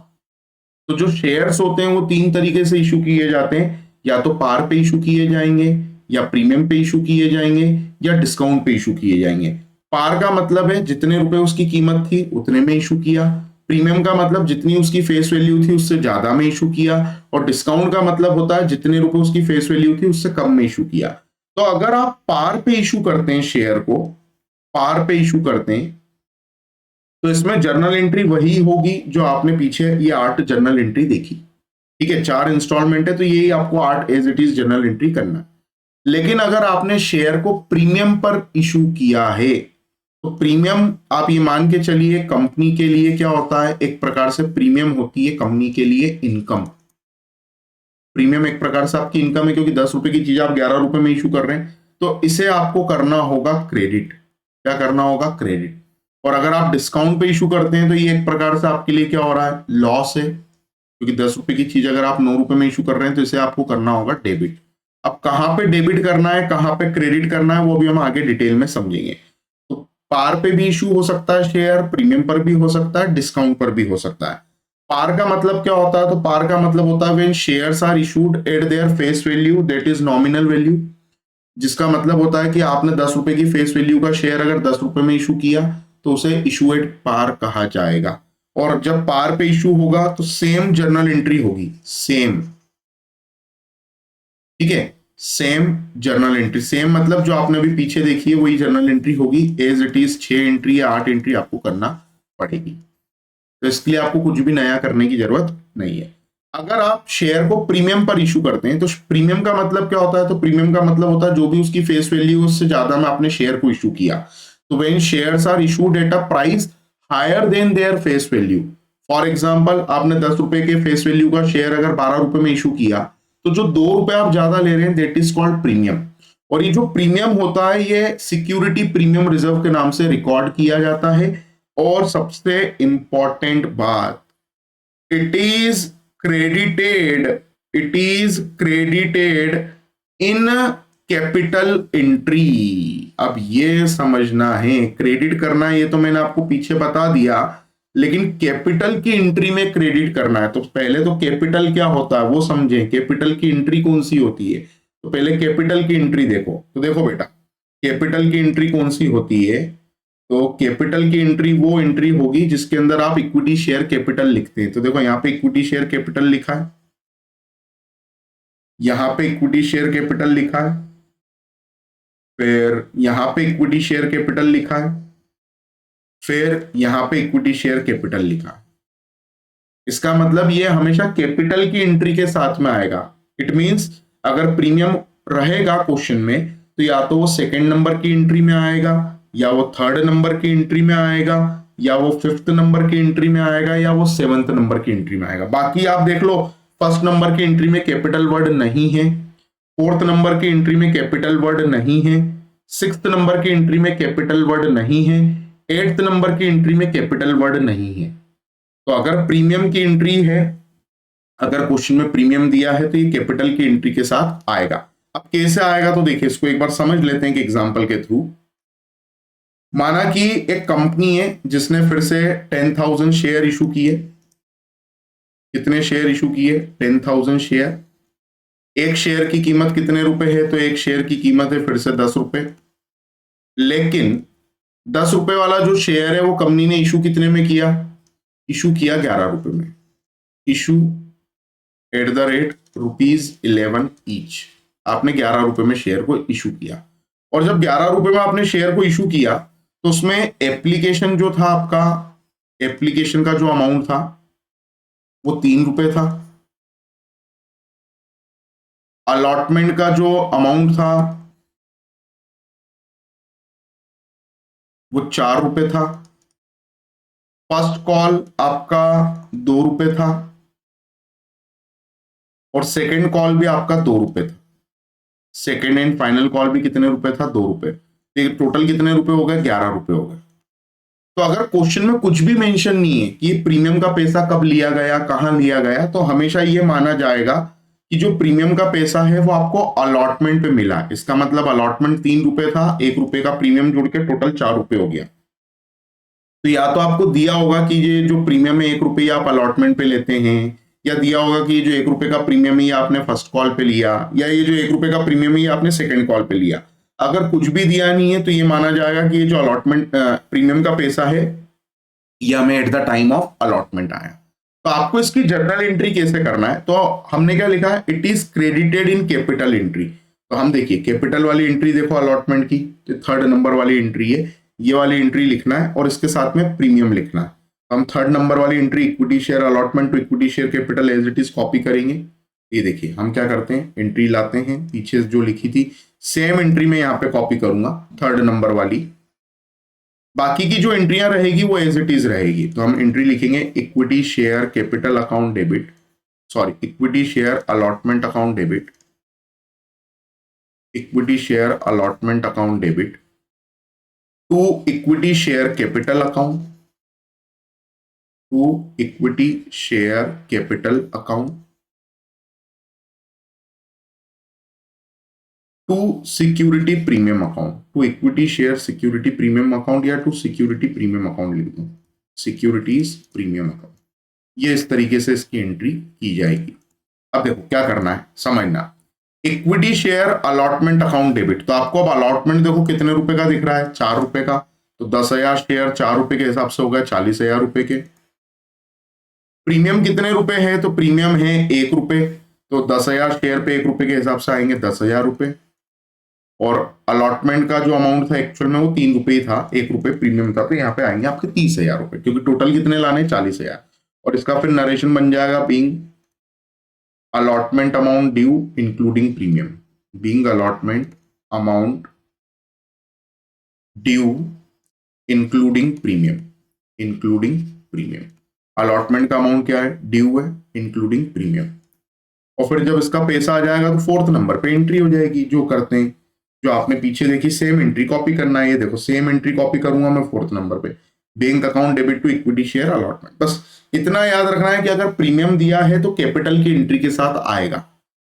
तो जो शेयर्स होते हैं वो 3 तरीके से इशू किए जाते हैं, या तो पार पे इशू किए जाएंगे, या प्रीमियम पे इशू किए जाएंगे, या डिस्काउंट पे इशू किए जाएंगे। पार का मतलब है जितने रुपए उसकी कीमत थी उतने में इशू किया, प्रीमियम का मतलब जितनी उसकी फेस वैल्यू थी उससे ज्यादा में इशू किया, और डिस्काउंट का मतलब होता है जितने रुपए उसकी फेस वैल्यू थी उससे कम में इशू किया। तो अगर आप पार पे इशू करते हैं, शेयर को पार पे इशू करते हैं, तो इसमें जर्नल एंट्री वही होगी जो आपने पीछे ये 8 जर्नल एंट्री देखी। ठीक है, 4 इंस्टॉलमेंट है तो यही आपको 8 as it is journal entry करना है। लेकिन अगर आपने शेयर को प्रीमियम पर इशू किया है, तो प्रीमियम आप ये मान के चलिए कंपनी के लिए क्या होता है, एक प्रकार से प्रीमियम होती है कंपनी के लिए इनकम। प्रीमियम एक प्रकार से आपकी इनकम है, क्योंकि 10 रुपए की चीज आप 11 रुपए में इशू कर रहे हैं, तो इसे आपको करना होगा क्रेडिट। क्या करना होगा, क्रेडिट। और अगर आप डिस्काउंट पे इशू करते हैं तो ये एक प्रकार से आपके लिए क्या हो रहा है, लॉस है, क्योंकि 10 रुपए की चीज अगर आप 9 रुपए में इशू कर रहे हैं तो इसे आपको करना होगा डेबिट। अब कहां पे डेबिट करना है, कहां पे क्रेडिट करना है, वो भी हम आगे डिटेल में समझेंगे। तो पार पे भी इशू हो सकता है शेयर, प्रीमियम पर भी हो सकता है, डिस्काउंट पर भी हो सकता है। पार का मतलब क्या होता है, तो पार का मतलब होता है when shares are issued at their face value that is nominal value, जिसका मतलब होता है कि आपने 10 रुपए की फेस वैल्यू का शेयर अगर 10 रुपए में इशू किया तो उसे इशू एट पार कहा जाएगा। और जब पार पे इशू होगा तो सेम जर्नल एंट्री होगी, सेम, ठीक है, सेम जर्नल एंट्री। सेम मतलब जो आपने अभी पीछे देखी है वही जर्नल एंट्री होगी एज इट इज। 6 एंट्री या 8 एंट्री आपको करना पड़ेगी, तो इसके लिए आपको कुछ भी नया करने की जरूरत नहीं है। अगर आप शेयर को प्रीमियम पर इशू करते हैं तो प्रीमियम का मतलब क्या होता है, तो प्रीमियम का मतलब होता है जो भी उसकी फेस वैल्यू उससे ज्यादा में आपने शेयर को इशू किया। तो when shares are issued at a price higher than their face value for example आपने 10 रुपए के फेस वैल्यू का शेयर अगर 12 रुपए में इशू किया, तो जो 2 रुपए आप ज्यादा ले रहे हैं दैट इज कॉल्ड प्रीमियम। और ये जो प्रीमियम होता है ये सिक्योरिटी प्रीमियम रिजर्व के नाम से रिकॉर्ड किया जाता है। और सबसे इंपॉर्टेंट बात, it is credited, it is credited in capital entry. अब ये समझना है, क्रेडिट करना है ये तो मैंने आपको पीछे बता दिया, लेकिन कैपिटल की एंट्री में क्रेडिट करना है। तो पहले तो कैपिटल क्या होता है वो समझें, कैपिटल की एंट्री कौन सी होती है। तो पहले कैपिटल की एंट्री देखो। तो देखो बेटा, कैपिटल की एंट्री कौन सी होती है। तो कैपिटल की एंट्री वो एंट्री होगी जिसके अंदर आप इक्विटी शेयर कैपिटल लिखते हैं। तो देखो यहाँ पे इक्विटी शेयर कैपिटल लिखा है, यहां पे इक्विटी शेयर कैपिटल लिखा है, फिर यहां पे इक्विटी शेयर कैपिटल लिखा है, फिर यहां पे इक्विटी शेयर कैपिटल लिखा है। इसका मतलब ये हमेशा कैपिटल की एंट्री के साथ में आएगा। इट मींस अगर प्रीमियम रहेगा क्वेश्चन में तो या तो वो सेकंड नंबर की एंट्री में आएगा, या वो थर्ड नंबर की एंट्री में आएगा, या वो फिफ्थ नंबर की एंट्री में आएगा, या वो सेवंथ नंबर की एंट्री में आएगा। बाकी आप देख लो, फर्स्ट नंबर की एंट्री में कैपिटल वर्ड नहीं है, फोर्थ नंबर की एंट्री में कैपिटल वर्ड नहीं है, सिक्स्थ नंबर की एंट्री में कैपिटल वर्ड नहीं है, एट्थ नंबर की एंट्री में कैपिटल वर्ड नहीं है। तो अगर प्रीमियम की एंट्री है, अगर क्वेश्चन में प्रीमियम दिया है तो ये कैपिटल की एंट्री के साथ आएगा। अब कैसे आएगा तो देखिए, इसको एक बार समझ लेते हैं कि एग्जांपल के थ्रू। माना कि एक कंपनी है जिसने फिर से 10,000 शेयर इशू किए। कितने शेयर इशू किए? 10,000 शेयर। एक शेयर की कीमत कितने रुपए है? तो एक शेयर की कीमत है फिर से 10 रुपए। लेकिन 10 रुपए वाला जो शेयर है वो कंपनी ने इशू कितने में किया? इशू किया 11 रुपए में। Issue at the rate ₹11 each. आपने 11 रुपए में शेयर को इशू किया। और जब 11 रुपए में आपने शेयर को इशू किया तो उसमें एप्लीकेशन जो था आपका, एप्लीकेशन का जो अमाउंट था वो 3 रुपए था। अलॉटमेंट का जो अमाउंट था वो 4 रुपए था। फर्स्ट कॉल आपका 2 रुपए था और सेकंड कॉल भी आपका 2 रुपए था। सेकंड एंड फाइनल कॉल भी कितने रुपए था? 2 रुपए। टोटल कितने रुपए हो गए? 11 रुपए हो गए। तो अगर क्वेश्चन में कुछ भी मेंशन नहीं है कि ये प्रीमियम का पैसा कब लिया गया, कहां लिया गया, तो हमेशा ये माना जाएगा कि जो प्रीमियम का पैसा है वो आपको अलॉटमेंट पे मिला। इसका मतलब अलॉटमेंट 3 रुपए था, 1 रुपए का प्रीमियम जुड़ के टोटल 4 रुपए हो गया। तो या तो आपको दिया होगा कि ये जो प्रीमियम है 1 रुपया आप अलॉटमेंट पे लेते हैं, या दिया होगा कि ये जो 1 रुपए का प्रीमियम है ये आपने फर्स्ट कॉल पे लिया, या ये जो 1 रुपए का प्रीमियम है ये आपने सेकंड कॉल पे लिया। अगर कुछ भी दिया नहीं है तो ये माना जाएगा कि ये जो अलॉटमेंट प्रीमियम का पैसा है ये हमें at the time of allotment आया। तो आपको इसकी जर्नल एंट्री कैसे करना है? तो हमने क्या लिखा है? It is credited in capital entry. तो हम देखिए कैपिटल वाली एंट्री देखो अलॉटमेंट की, तो थर्ड नंबर वाली एंट्री है, ये वाली एंट्री लिखना है और इसके साथ में प्रीमियम लिखना है। हम थर्ड नंबर वाली entry equity share allotment to equity share capital as it is copy करेंगे। ये देखिए हम क्या करते हैं, एंट्री लाते हैं, पीछे जो लिखी थी सेम एंट्री में यहाँ पे कॉपी करूंगा, थर्ड नंबर वाली। बाकी की जो एंट्रियां रहेगी वो एज इट इज रहेगी। तो हम एंट्री लिखेंगे equity share capital account debit, sorry equity share allotment account debit, equity share allotment account debit to equity share capital account, to equity share capital account to security premium account, to equity share security premium account, या टू सिक्योरिटी प्रीमियम अकाउंट लिख दूं, सिक्योरिटीज प्रीमियम अकाउंट। ये इस तरीके से इसकी एंट्री की जाएगी। अब देखो क्या करना है, समझना। Equity share allotment account debit, तो आपको अब अलॉटमेंट देखो कितने रुपए का दिख रहा है? 4 रुपए का। तो 10,000 शेयर 4 रुपए के हिसाब से हो गए 40,000 रुपए के। प्रीमियम कितने रुपए है? तो प्रीमियम है 1 रुपए, तो 10,000 शेयर पे 1 रुपए के हिसाब से आएंगे 10,000 रुपए। और अलॉटमेंट का जो अमाउंट था एक्चुअल में वो 3 रुपए ही था, 1 रुपए प्रीमियम था, तो यहाँ पे आएंगे आपके 30,000 रुपए, क्योंकि टोटल कितने लाने? 40,000। और इसका फिर नरेशन बन जाएगा being allotment amount due including premium, being allotment amount due including premium, including premium। Allotment का अमाउंट क्या है, ड्यू है इंक्लूडिंग प्रीमियम। और फिर जब इसका पैसा आ जाएगा तो फोर्थ नंबर पे एंट्री हो जाएगी, जो करते हैं, जो आपने पीछे देखी सेम एंट्री कॉपी करना है। ये देखो सेम एंट्री कॉपी करूंगा मैं फोर्थ नंबर पे, bank account debit to equity share allotment. बस इतना याद रखना है कि अगर प्रीमियम दिया है तो कैपिटल की एंट्री के साथ आएगा।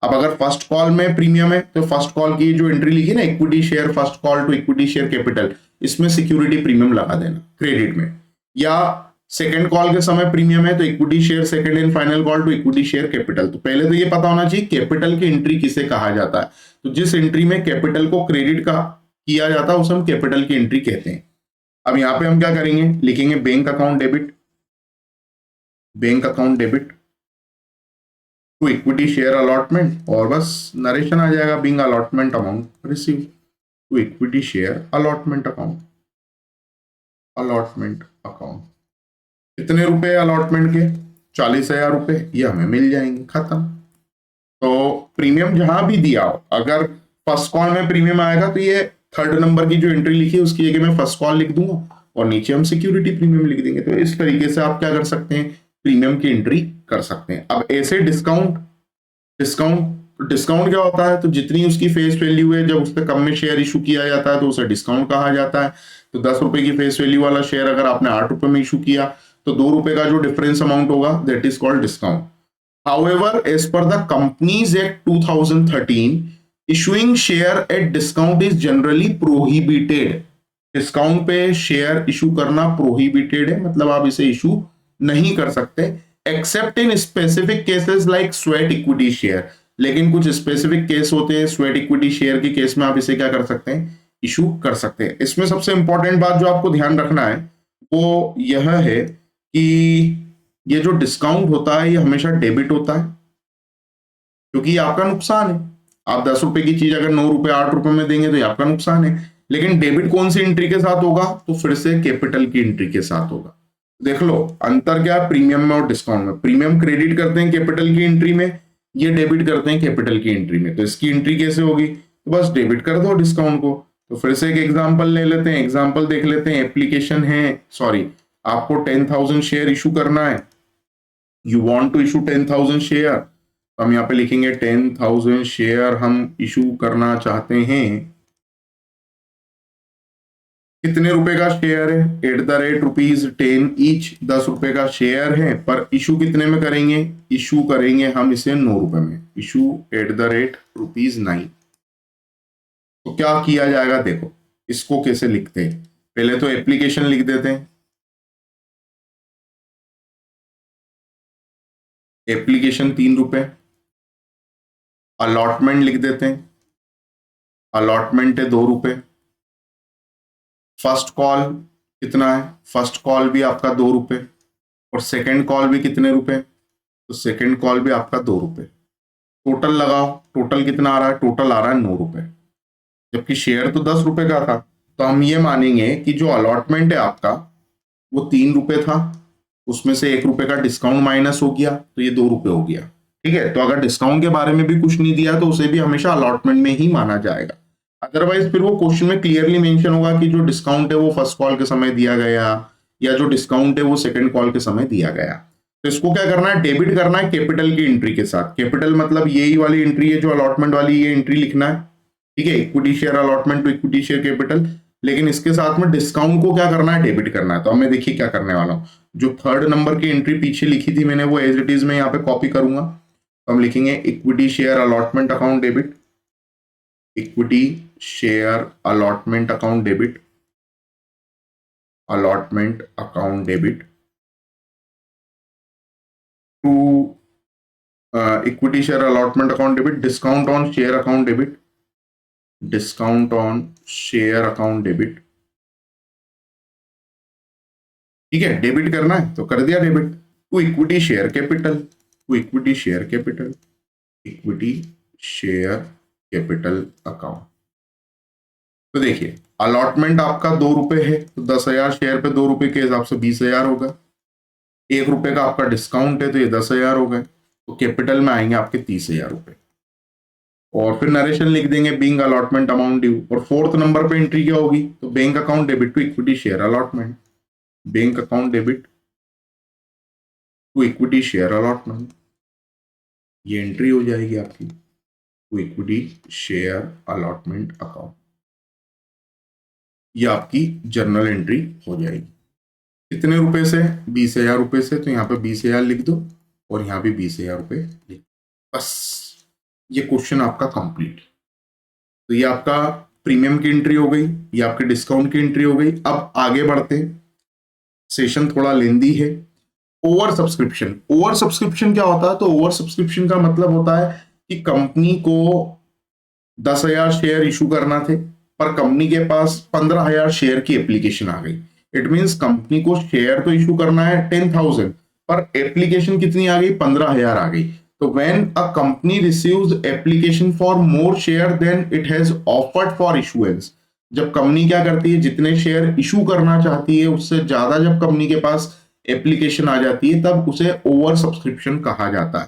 अब अगर फर्स्ट कॉल में प्रीमियम है तो फर्स्ट कॉल की जो एंट्री लिखी ना, equity share first call to equity share capital, इसमें सिक्योरिटी प्रीमियम लगा देना क्रेडिट में। या सेकंड कॉल के समय प्रीमियम है तो equity share second and final call to equity share capital. तो पहले तो ये पता होना चाहिए कैपिटल की एंट्री किसे कहा जाता है। तो जिस एंट्री में कैपिटल को क्रेडिट का किया जाता है उसे हम कैपिटल की एंट्री कहते हैं। अब यहां पे हम क्या करेंगे, लिखेंगे bank account debit, bank account debit to equity share allotment, और बस नरेशन आ जाएगा, being allotment amount receive to equity share allotment account, allotment account. कितने रुपए अलॉटमेंट के, 40,000 रुपए, ये हमें मिल जाएंगे, खत्म। तो प्रीमियम जहां भी दिया हो, अगर फर्स्ट कॉल में प्रीमियम आएगा तो ये थर्ड नंबर की जो एंट्री लिखी है उसकी जगह मैं फर्स्ट कॉल लिख दूंगा और नीचे हम सिक्योरिटी प्रीमियम लिख देंगे। तो इस तरीके से आप क्या कर सकते हैं, प्रीमियम की एंट्री कर सकते हैं। अब ऐसे डिस्काउंट, डिस्काउंट क्या होता है, तो जितनी उसकी फेस वैल्यू है, जब उससे कम में शेयर इशू किया जाता है तो उसे डिस्काउंट कहा जाता है। तो 10 रुपए की फेस वैल्यू वाला शेयर अगर आपने 8 रुपए में इशू किया तो 2 रुपए का जो डिफरेंस अमाउंट होगा that is called discount. However, as per the Companies Act 2013, issuing share at discount is generally prohibited. Discount पे शेयर इशू करना प्रोहिबिटेड है, मतलब आप इसे इशू नहीं कर सकते, accept in specific cases like sweat equity share. लेकिन कुछ स्पेसिफिक केस होते हैं, स्वेट इक्विटी शेयर के केस में आप इसे क्या कर सकते हैं, इशू कर सकते हैं। इसमें सबसे इंपॉर्टेंट बात जो आपको ध्यान रखना है वो यह है कि ये जो डिस्काउंट होता है ये हमेशा डेबिट होता है, क्योंकि ये आपका नुकसान है। आप 10 रुपए की चीज अगर 9 रुपए 8 रुपए में देंगे तो ये आपका नुकसान है। लेकिन डेबिट कौन सी एंट्री के साथ होगा, तो फिर से कैपिटल की एंट्री के साथ होगा। देख लो अंतर क्या है प्रीमियम में और डिस्काउंट में। प्रीमियम क्रेडिट करते हैं कैपिटल की एंट्री में, ये डेबिट करते हैं कैपिटल की एंट्री में। तो इसकी एंट्री कैसे होगी, तो बस डेबिट कर दो डिस्काउंट को। तो फिर से एक एग्जाम्पल ले लेते हैं, एग्जाम्पल देख लेते हैं। एप्लीकेशन है, सॉरी, आपको 10,000 शेयर इशू करना है, you want to issue 10,000 share. तो हम यहाँ पे लिखेंगे 10,000 शेयर हम इशू करना चाहते हैं। कितने रुपए का शेयर है, एट द रेट ₹10 ईच, 10 रुपए का शेयर है, पर इशू कितने में करेंगे, इशू करेंगे हम इसे 9 रुपए में, इशू एट द रेट ₹9। तो क्या किया जाएगा, देखो इसको कैसे लिखते हैं। पहले तो एप्लीकेशन लिख देते हैं, एप्लीकेशन 3 रुपए, अलॉटमेंट लिख देते हैं, अलॉटमेंट है 2 रुपए। फर्स्ट कॉल कितना है, फर्स्ट कॉल भी आपका 2 रुपए, और सेकंड कॉल भी कितने रुपए, तो सेकंड कॉल भी आपका 2 रुपए। टोटल लगाओ, टोटल कितना आ रहा है, टोटल आ रहा है 9 रुपए, जबकि शेयर तो 10 रुपए का था। तो हम ये मानेंगे कि जो अलॉटमेंट है आपका वो 3 रुपए था, उसमें से 1 रुपए का डिस्काउंट माइनस हो गया तो ये 2 रुपए हो गया। ठीक है, तो अगर डिस्काउंट के बारे में भी कुछ नहीं दिया तो उसे भी हमेशा अलॉटमेंट में ही माना जाएगा। अदरवाइज फिर वो क्वेश्चन में क्लियरली मेंशन होगा कि जो डिस्काउंट है वो फर्स्ट कॉल के समय दिया गया, या जो डिस्काउंट है वो सेकंड कॉल के समय दिया गया। तो इसको क्या करना है, डेबिट करना है कैपिटल की एंट्री के साथ। कैपिटल मतलब यही वाली एंट्री है जो अलॉटमेंट वाली, ये एंट्री लिखना है। ठीक है, equity share allotment to equity share capital, लेकिन इसके साथ में डिस्काउंट को क्या करना है, डेबिट करना है। तो हमें देखिए क्या करने वाला हूं, जो थर्ड नंबर की एंट्री पीछे लिखी थी मैंने वो एज इट इज में यहाँ पे कॉपी करूंगा। तो हम लिखेंगे equity share allotment account debit, equity share allotment account debit, allotment account debit to equity share allotment account debit, discount on share account debit, discount on share account debit. ठीक है, डेबिट करना है तो कर दिया debit, to equity share capital, to equity share capital, equity share capital account. तो देखिए अलॉटमेंट आपका 2 रुपए है, तो 10,000 शेयर पे 2 रुपए के हिसाब से 20,000 होगा। 1 रुपए का आपका डिस्काउंट है तो ये 10,000 हो गए, तो कैपिटल में आएंगे आपके 30,000 रुपए। और फिर नरेशन लिख देंगे बिंग अलॉटमेंट अमाउंट ड्यू, और फोर्थ नंबर पे एंट्री क्या होगी, तो bank account debit to equity share allotment, bank account debit to equity share allotment, ये एंट्री हो जाएगी आपकी to equity share allotment account, ये आपकी जर्नल एंट्री हो जाएगी। कितने रुपए से? 20,000 रुपए से, तो यहाँ पे 20,000 लिख दो और यहाँ भी 20,000 रुपए लिख दो। बस ये क्वेश्चन आपका कंप्लीट। तो ये आपका प्रीमियम की एंट्री हो गई, ये आपके डिस्काउंट की एंट्री हो गई। अब आगे बढ़ते हैं, सेशन थोड़ा लेंदी है। ओवर सब्सक्रिप्शन, ओवर सब्सक्रिप्शन क्या होता है? तो ओवर सब्सक्रिप्शन का मतलब होता है कि कंपनी को 10,000 शेयर इशू करना थे, पर कंपनी के पास 15,000 शेयर की एप्लीकेशन आ गई। इट मींस कंपनी को शेयर तो इशू करना है 10,000, पर एप्लीकेशन कितनी आ गई? 15,000 आ गई। तो when a company receives application for more share than it has offered for issuance, जब कंपनी क्या करती है, जितने शेयर इशू करना चाहती है उससे ज्यादा जब कंपनी के पास एप्लीकेशन आ जाती है, तब उसे ओवर सब्सक्रिप्शन कहा जाता है।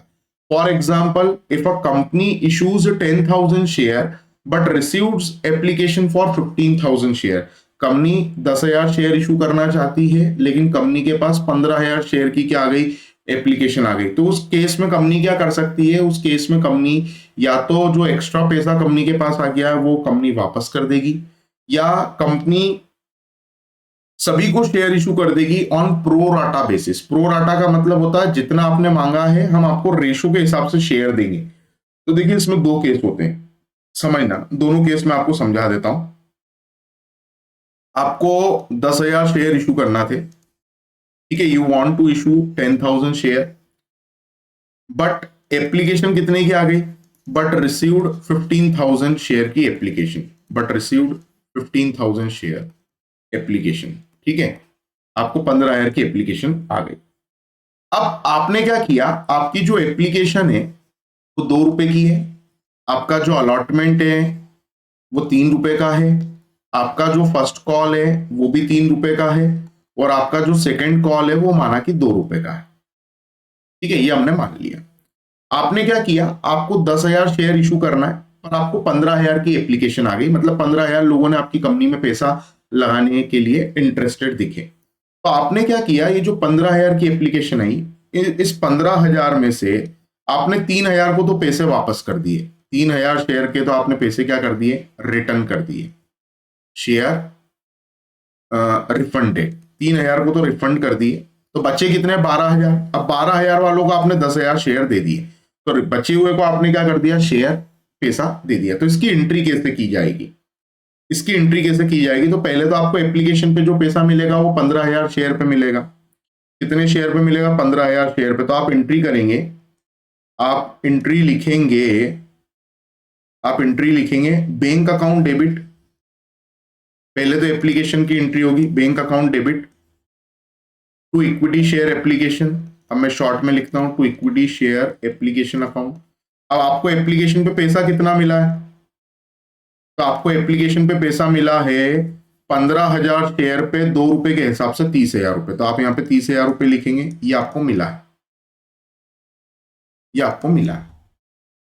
For example, if a company issues 10,000 share but receives application for 15,000 share, company 10,000 share issue करना चाहती है लेकिन कंपनी के पास 15,000 शेयर की क्या आ गई? एप्लीकेशन आ गई। तो उस केस में कंपनी क्या कर सकती है? उस केस में कंपनी या तो जो एक्स्ट्रा पैसा कंपनी के पास आ गया है वो कंपनी वापस कर देगी, या कंपनी सभी को शेयर इशू कर देगी on pro rata basis. Pro rata का मतलब होता है जितना आपने मांगा है हम आपको रेशो के हिसाब से शेयर देंगे। तो देखिए इसमें दो केस होते हैं, समझना, दोनों केस में आपको समझा देता हूं। आपको 10,000 शेयर इशू करना थे, ठीक है, you want to issue 10,000 share, but application कितने की आ गई? बट रिसीव्ड 15,000 शेयर की application, but received 15,000 share application, ठीक है, आपको 15,000 की एप्लीकेशन आ गई। अब आपने क्या किया, आपकी जो एप्लीकेशन है वो 2 रुपए की है, आपका जो अलॉटमेंट है वो 3 रुपए का है, आपका जो फर्स्ट कॉल है वो भी 3 रुपए का है, और आपका जो सेकंड कॉल है वो माना कि 2 रुपए का है, ठीक है, ये हमने मान लिया। आपने क्या किया, आपको 10,000 शेयर इशू करना है, पर आपको 15,000 की एप्लीकेशन आ गई, मतलब 15,000 लोगों ने आपकी कंपनी में पैसा लगाने के लिए इंटरेस्टेड दिखे। तो आपने क्या किया, ये जो 15,000 की एप्लीकेशन आई, इस 15,000 में से आपने 3,000 को तो पैसे वापस कर दिए, 3,000 शेयर के तो आपने पैसे क्या कर दिए? रिटर्न कर दिए, शेयर रिफंडेड, 3,000 को तो रिफंड कर दिए। तो बचे कितने? 12,000। अब 12,000 वालों को आपने 10,000 शेयर दे दिए, तो बचे हुए को आपने क्या कर दिया? शेयर पैसा दे दिया। तो इसकी एंट्री कैसे की जाएगी? इसकी एंट्री कैसे की जाएगी? तो पहले तो आपको एप्लीकेशन पे जो पैसा मिलेगा वो 15,000 शेयर पे मिलेगा। कितने शेयर पे मिलेगा? 15,000 शेयर पे। तो आप एंट्री करेंगे, आप एंट्री लिखेंगे, आप एंट्री लिखेंगे बैंक अकाउंट डेबिट। पहले तो एप्लीकेशन की एंट्री होगी, bank account debit to equity share application. अब मैं शॉर्ट में लिखता हूं, to equity share application account. अब आपको एप्लीकेशन पे पैसा कितना मिला है? तो आपको एप्लीकेशन पे पैसा मिला है 15,000 शेयर पे 2 रुपए के हिसाब से 30,000 रुपए। तो आप यहाँ पे 30,000 रुपए लिखेंगे, ये आपको मिला है, ये आपको मिला है।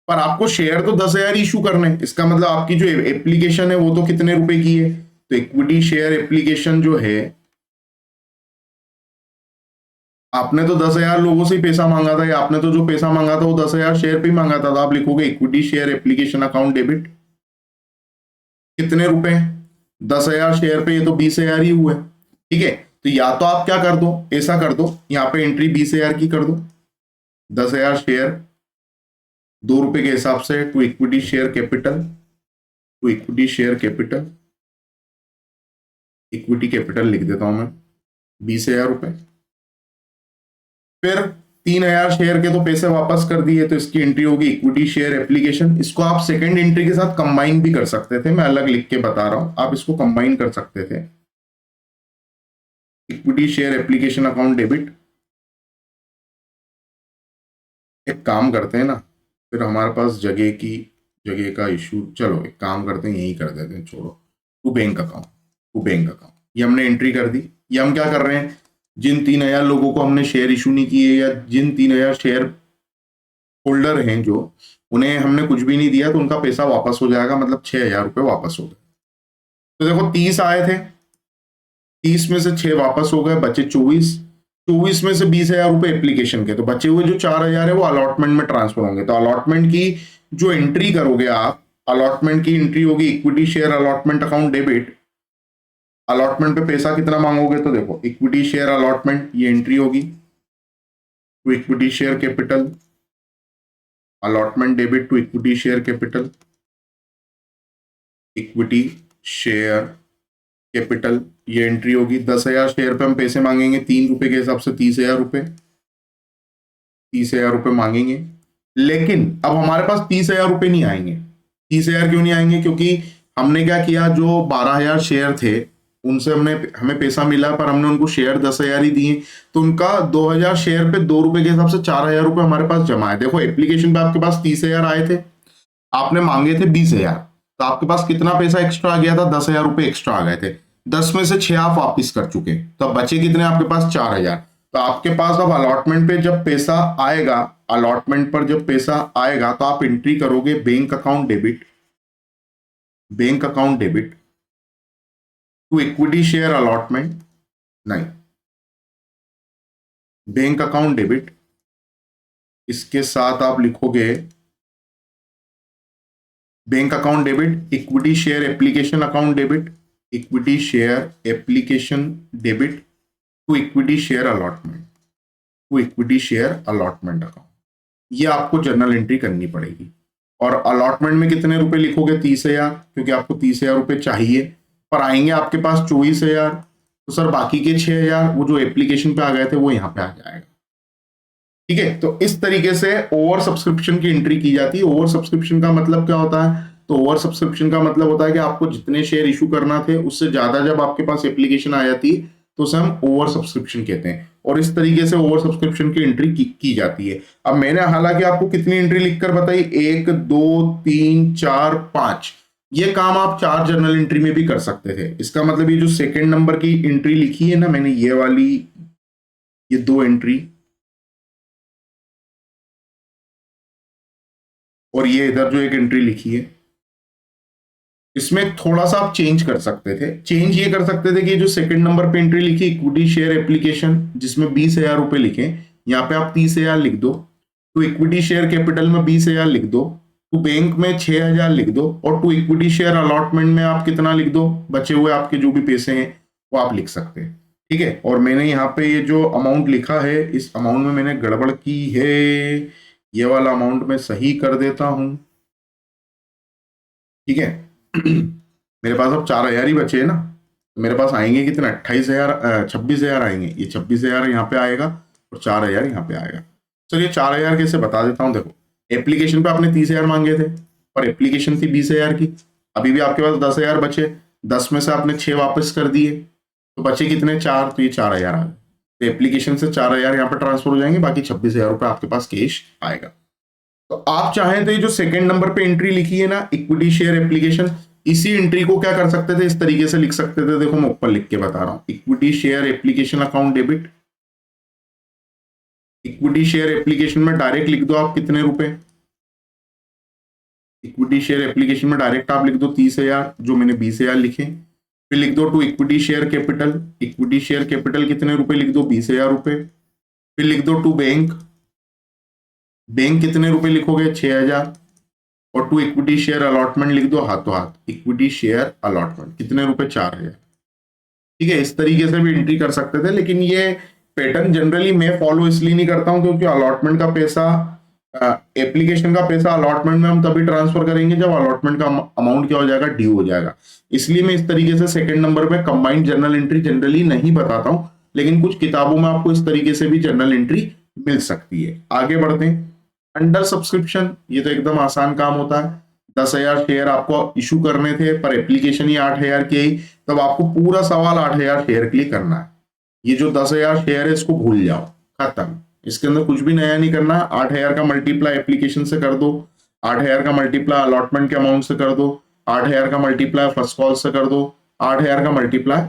पर आपको शेयर तो 10,000 इशू करने, इसका मतलब आपकी जो एप्लीकेशन है वो तो कितने रुपए की है? तो इक्विटी शेयर एप्लीकेशन जो है, आपने तो 10,000 लोगों से ही पैसा मांगा था, या आपने तो जो पैसा मांगा था वो 10,000 शेयर पे ही मांगा था। तो आप लिखोगे equity share application account debit, कितने रुपए? 10,000 शेयर पे, ये तो 20,000 ही हुए, ठीक है। तो या तो आप क्या कर दो, ऐसा कर दो, यहाँ पे एंट्री 20,000 की कर दो, 10,000 शेयर 2 रुपए के हिसाब से to equity share capital, to equity share capital, equity capital लिख देता हूं मैं 20,000 रुपए। फिर 3,000 शेयर के तो पैसे वापस कर दिए, तो इसकी एंट्री होगी इक्विटी शेयर एप्लीकेशन। इसको आप सेकंड एंट्री के साथ कंबाइन भी कर सकते थे, मैं अलग लिख के बता रहा हूं, आप इसको कंबाइन कर सकते थे, equity share application account debit. एक काम करते हैं ना, फिर हमारे पास जगह का इशू, चलो एक काम करते हैं, यही कर देते हैं, छोड़ो, to bank account, to bank account, ये हमने एंट्री कर दी। ये हम क्या कर रहे हैं, जिन 3,000 लोगों को हमने शेयर इशू नहीं किए, या जिन 3,000 शेयर होल्डर हैं जो, उन्हें हमने कुछ भी नहीं दिया, तो उनका पैसा वापस हो जाएगा, मतलब 6,000 रुपये वापस हो गए। तो देखो 30 आए थे, 30 में से 6 वापस हो गए, बचे 24। 24 में से 20,000 रुपए एप्लीकेशन के, तो बचे हुए जो 4,000 है वो अलॉटमेंट में ट्रांसफर होंगे। तो अलॉटमेंट की जो एंट्री करोगे आप, अलॉटमेंट की एंट्री होगी equity share allotment account debit. Allotment पे पैसा कितना मांगोगे, तो देखो इक्विटी शेयर अलॉटमेंट ये एंट्री होगी to equity share capital, allotment debit to equity share capital, equity share capital ये एंट्री होगी। 10,000 शेयर पे हम पैसे मांगेंगे, 3 रुपए के हिसाब से 30,000 रुपए, 30,000 रुपए मांगेंगे। लेकिन अब हमारे पास 30,000 रुपए नहीं आएंगे। 30,000 क्यों नहीं आएंगे, क्योंकि हमने क्या किया, जो 12,000 शेयर थे उनसे हमें पैसा मिला, पर हमने उनको शेयर 10,000 ही दिए, तो उनका 2,000 शेयर पे 2 रुपए के हिसाब से 4,000 रुपए हमारे पास जमा है। देखो एप्लीकेशन पे आपके पास 30,000 आए थे, आपने मांगे थे 20,000, तो आपके पास कितना पैसा एक्स्ट्रा आ गया था, 10,000 रुपए एक्स्ट्रा आ गए थे। 10 में से 6 आप वापिस कर चुके, तो अब बचे कितने आपके पास, 4,000। तो आपके पास अब अलॉटमेंट पे जब पैसा आएगा, अलॉटमेंट पर जब पैसा आएगा तो आप एंट्री करोगे bank account debit, bank account debit to equity share allotment, नहीं, बैंक अकाउंट डेबिट, इसके साथ आप लिखोगे bank account debit equity share application account debit, equity share application debit to equity share allotment, to equity share allotment account. ये आपको जर्नल एंट्री करनी पड़ेगी। और अलॉटमेंट में कितने रुपए लिखोगे, 30,000, क्योंकि आपको 30,000 रुपए चाहिए, पर आएंगे आपके पास 24,000, तो सर बाकी के 6,000 वो जो एप्लीकेशन पे आ गए थे वो यहाँ पे आ जाएगा। ठीक है, तो इस तरीके से ओवर सब्सक्रिप्शन की एंट्री की जाती है। ओवर सब्सक्रिप्शन का मतलब क्या होता है, तो ओवर सब्सक्रिप्शन का मतलब होता है कि आपको जितने शेयर इशू करना थे उससे ज्यादा जब आपके पास एप्लीकेशन आ जाती है तो उसे हम ओवर सब्सक्रिप्शन कहते हैं, और इस तरीके से ओवर सब्सक्रिप्शन की एंट्री की जाती है। अब मैंने हालांकि आपको कितनी एंट्री लिखकर बताई, 1 2 3 4 5, ये काम आप 4 जर्नल एंट्री में भी कर सकते थे। इसका मतलब ये जो सेकेंड नंबर की एंट्री लिखी है ना मैंने, ये वाली, ये 2 एंट्री, और ये इधर जो एक एंट्री लिखी है, इसमें थोड़ा सा आप चेंज कर सकते थे। चेंज ये कर सकते थे कि जो सेकंड नंबर पे एंट्री लिखी इक्विटी शेयर एप्लीकेशन, जिसमें 20,000 रुपए लिखे, यहाँ पे आप 30,000 लिख दो, तो इक्विटी शेयर कैपिटल में 20,000 लिख दो, टू बैंक में 6,000 लिख दो, और टू इक्विटी शेयर अलॉटमेंट में आप कितना लिख दो, बचे हुए आपके जो भी पैसे हैं वो आप लिख सकते हैं। ठीक है, और मैंने यहाँ पे ये जो अमाउंट लिखा है, इस अमाउंट में मैंने गड़बड़ की है, ये वाला अमाउंट मैं सही कर देता हूं। ठीक है, मेरे पास अब 4,000 ही बचे हैं ना, तो मेरे पास आएंगे कितना, 28,000, 26,000 आएंगे। ये 26,000 यहाँ पे आएगा और 4,000 यहाँ पे आएगा। चलिए 4,000 कैसे बता देता हूँ। देखो एप्लीकेशन पे आपने 30,000 मांगे थे और एप्लीकेशन थी 20,000 की, अभी भी आपके पास 10,000 बचे, 10 में से आपने 6 वापस कर दिए, तो बचे कितने, 4, तो ये 4,000 आ गए। तो एप्लीकेशन से 4,000 यहाँ पे ट्रांसफर हो जाएंगे, बाकी 26,000 रुपये आपके पास कैश आएगा। तो आप चाहें तो ये जो सेकंड नंबर पे एंट्री लिखी है ना इक्विटी शेयर एप्लीकेशन, इसी एंट्री को क्या कर सकते थे, इस तरीके से लिख सकते थे। देखो मैं ऊपर लिख के बता रहा हूं, equity share application account debit, equity share application में डायरेक्ट लिख दो आप कितने रुपए, इक्विटी शेयर एप्लीकेशन में डायरेक्ट आप लिख दो 30,000, जो मैंने 20,000 लिखे। फिर लिख दो to equity share capital, equity share capital कितने रुपए लिख दो, 20,000 रुपए। फिर लिख दो टू बैंक, बैंक कितने रुपए लिखोगे, 6,000, और टू इक्विटी शेयर अलॉटमेंट लिख दो हाथों हाथ, इक्विटी शेयर अलॉटमेंट कितने रुपए, 4,000। ठीक है, इस तरीके से भी एंट्री कर सकते थे, लेकिन ये पैटर्न जनरली मैं फॉलो इसलिए नहीं करता हूं क्योंकि अलॉटमेंट का पैसा, एप्लीकेशन का पैसा अलॉटमेंट में हम तभी ट्रांसफर करेंगे जब अलॉटमेंट का अमाउंट क्या हो जाएगा, ड्यू हो जाएगा। इसलिए मैं इस तरीके से सेकंड नंबर पे कंबाइंड जर्नल एंट्री जनरली नहीं बताता हूं, लेकिन कुछ किताबों में आपको इस तरीके से भी जर्नल एंट्री मिल सकती है। आगे बढ़ते हैं, अंडर सब्सक्रिप्शन, ये तो एकदम आसान काम होता है। 10,000 शेयर आपको इशू करने थे पर एप्लीकेशन ही 8,000 की आई, तब आपको पूरा सवाल 8,000 शेयर के लिए करना है। ये जो 10,000 शेयर है इसको भूल जाओ, खत्म, इसके अंदर कुछ भी नया नहीं करना। 8,000 का मल्टीप्लाई एप्लीकेशन से कर दो, 8,000 का मल्टीप्लाई अलॉटमेंट के अमाउंट से कर दो, 8,000 का मल्टीप्लाई फर्स्ट कॉल से कर दो, 8,000 का मल्टीप्लाई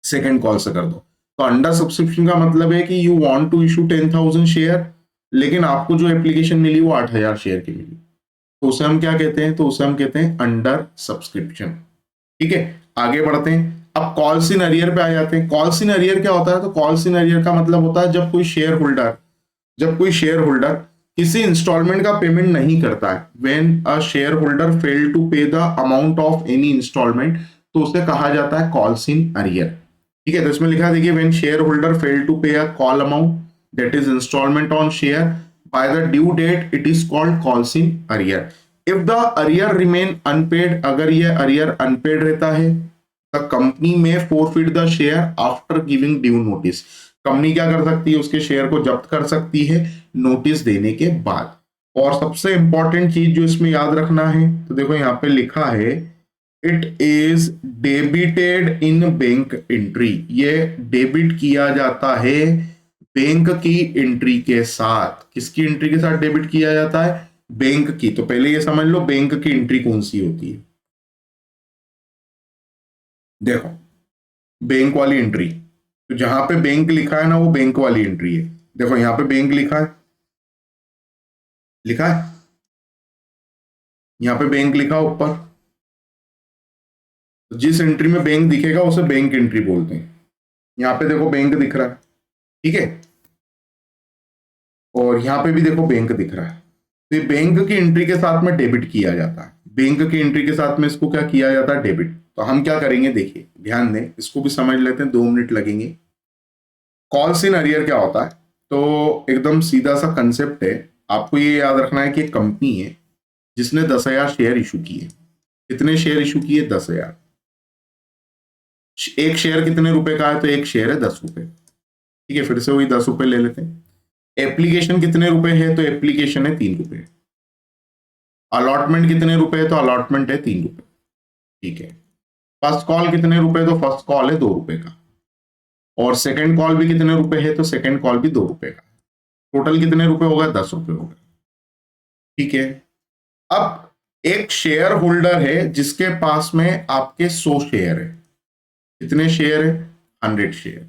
सेकेंड कॉल से कर दो। तो अंडर सब्सक्रिप्शन का मतलब है कि you want to issue 10,000 share, लेकिन आपको जो एप्लीकेशन मिली वो 8,000 शेयर की मिली, तो उसे हम क्या कहते हैं, तो उसे हम कहते हैं अंडर सब्सक्रिप्शन। ठीक है, आगे बढ़ते हैं। अब कॉल्स इन अरियर पे आ जाते हैं। कॉल्स इन अरियर क्या होता है? तो कॉल्स इन अरियर का मतलब होता है जब कोई शेयर होल्डर किसी इंस्टॉलमेंट का पेमेंट नहीं करता है, when a share holder fail to pay the amount of any installment, तो उसे कहा जाता है कॉल्स इन अरियर। ठीक है, तो इसमें लिखा है देखिए, when share holder fail to pay a call amount that is installment on share by the due date, it is called calls in arrear. If the arrear remain unpaid, अगर ये अरियर अनपेड रहता है, the company may forfeit the share after giving due notice. Company क्या कर सकती है? उसके शेयर को जब्त कर सकती है नोटिस देने के बाद। और सबसे इंपॉर्टेंट चीज जो इसमें याद रखना है, तो देखो यहां पे लिखा है it is debited in bank entry. ये डेबिट किया जाता है बैंक की एंट्री के साथ। किसकी एंट्री के साथ डेबिट किया जाता है? बैंक की। तो पहले ये समझ लो बैंक की एंट्री कौन सी होती है। देखो, बैंक वाली एंट्री, तो जहां पे बैंक लिखा है ना, वो बैंक वाली एंट्री है। देखो यहां पे बैंक लिखा है, यहां पे बैंक लिखा ऊपर, तो जिस एंट्री में बैंक दिखेगा उसे बैंक एंट्री बोलते हैं। यहां पे देखो बैंक दिख रहा है, ठीक है, और यहां पे भी देखो बैंक दिख रहा है। तो ये बैंक की एंट्री के साथ में डेबिट किया जाता है। बैंक की एंट्री के साथ में इसको क्या किया जाता है? डेबिट। तो हम क्या करेंगे, देखिए ध्यान दें, इसको भी समझ लेते हैं, 2 मिनट लगेंगे। कॉल्स इन अरियर क्या होता है? तो एकदम सीधा सा कंसेप्ट है। आपको ये याद रखना है कि एक कंपनी है जिसने 10,000 शेयर इशू किए। कितने शेयर इशू किए? 10,000। एक शेयर कितने रुपए का है? तो एक शेयर है 10 रुपए। ठीक है, फिर से वही 10 रुपए ले लेते हैं। एप्लीकेशन कितने रुपए है? तो एप्लीकेशन है 3 रुपए। अलॉटमेंट कितने रुपए है? तो अलॉटमेंट है 3 रुपए। ठीक है। फर्स्ट कॉल कितने रुपए? तो फर्स्ट कॉल है 2 रुपए का। और सेकंड कॉल भी कितने रुपए है? तो सेकंड कॉल भी 2 रुपए का। टोटल कितने रुपए होगा? 10 रुपए होगा। ठीक है। अब एक शेयर होल्डर है जिसके पास में आपके 100 शेयर है। कितने शेयर है? 100 शेयर।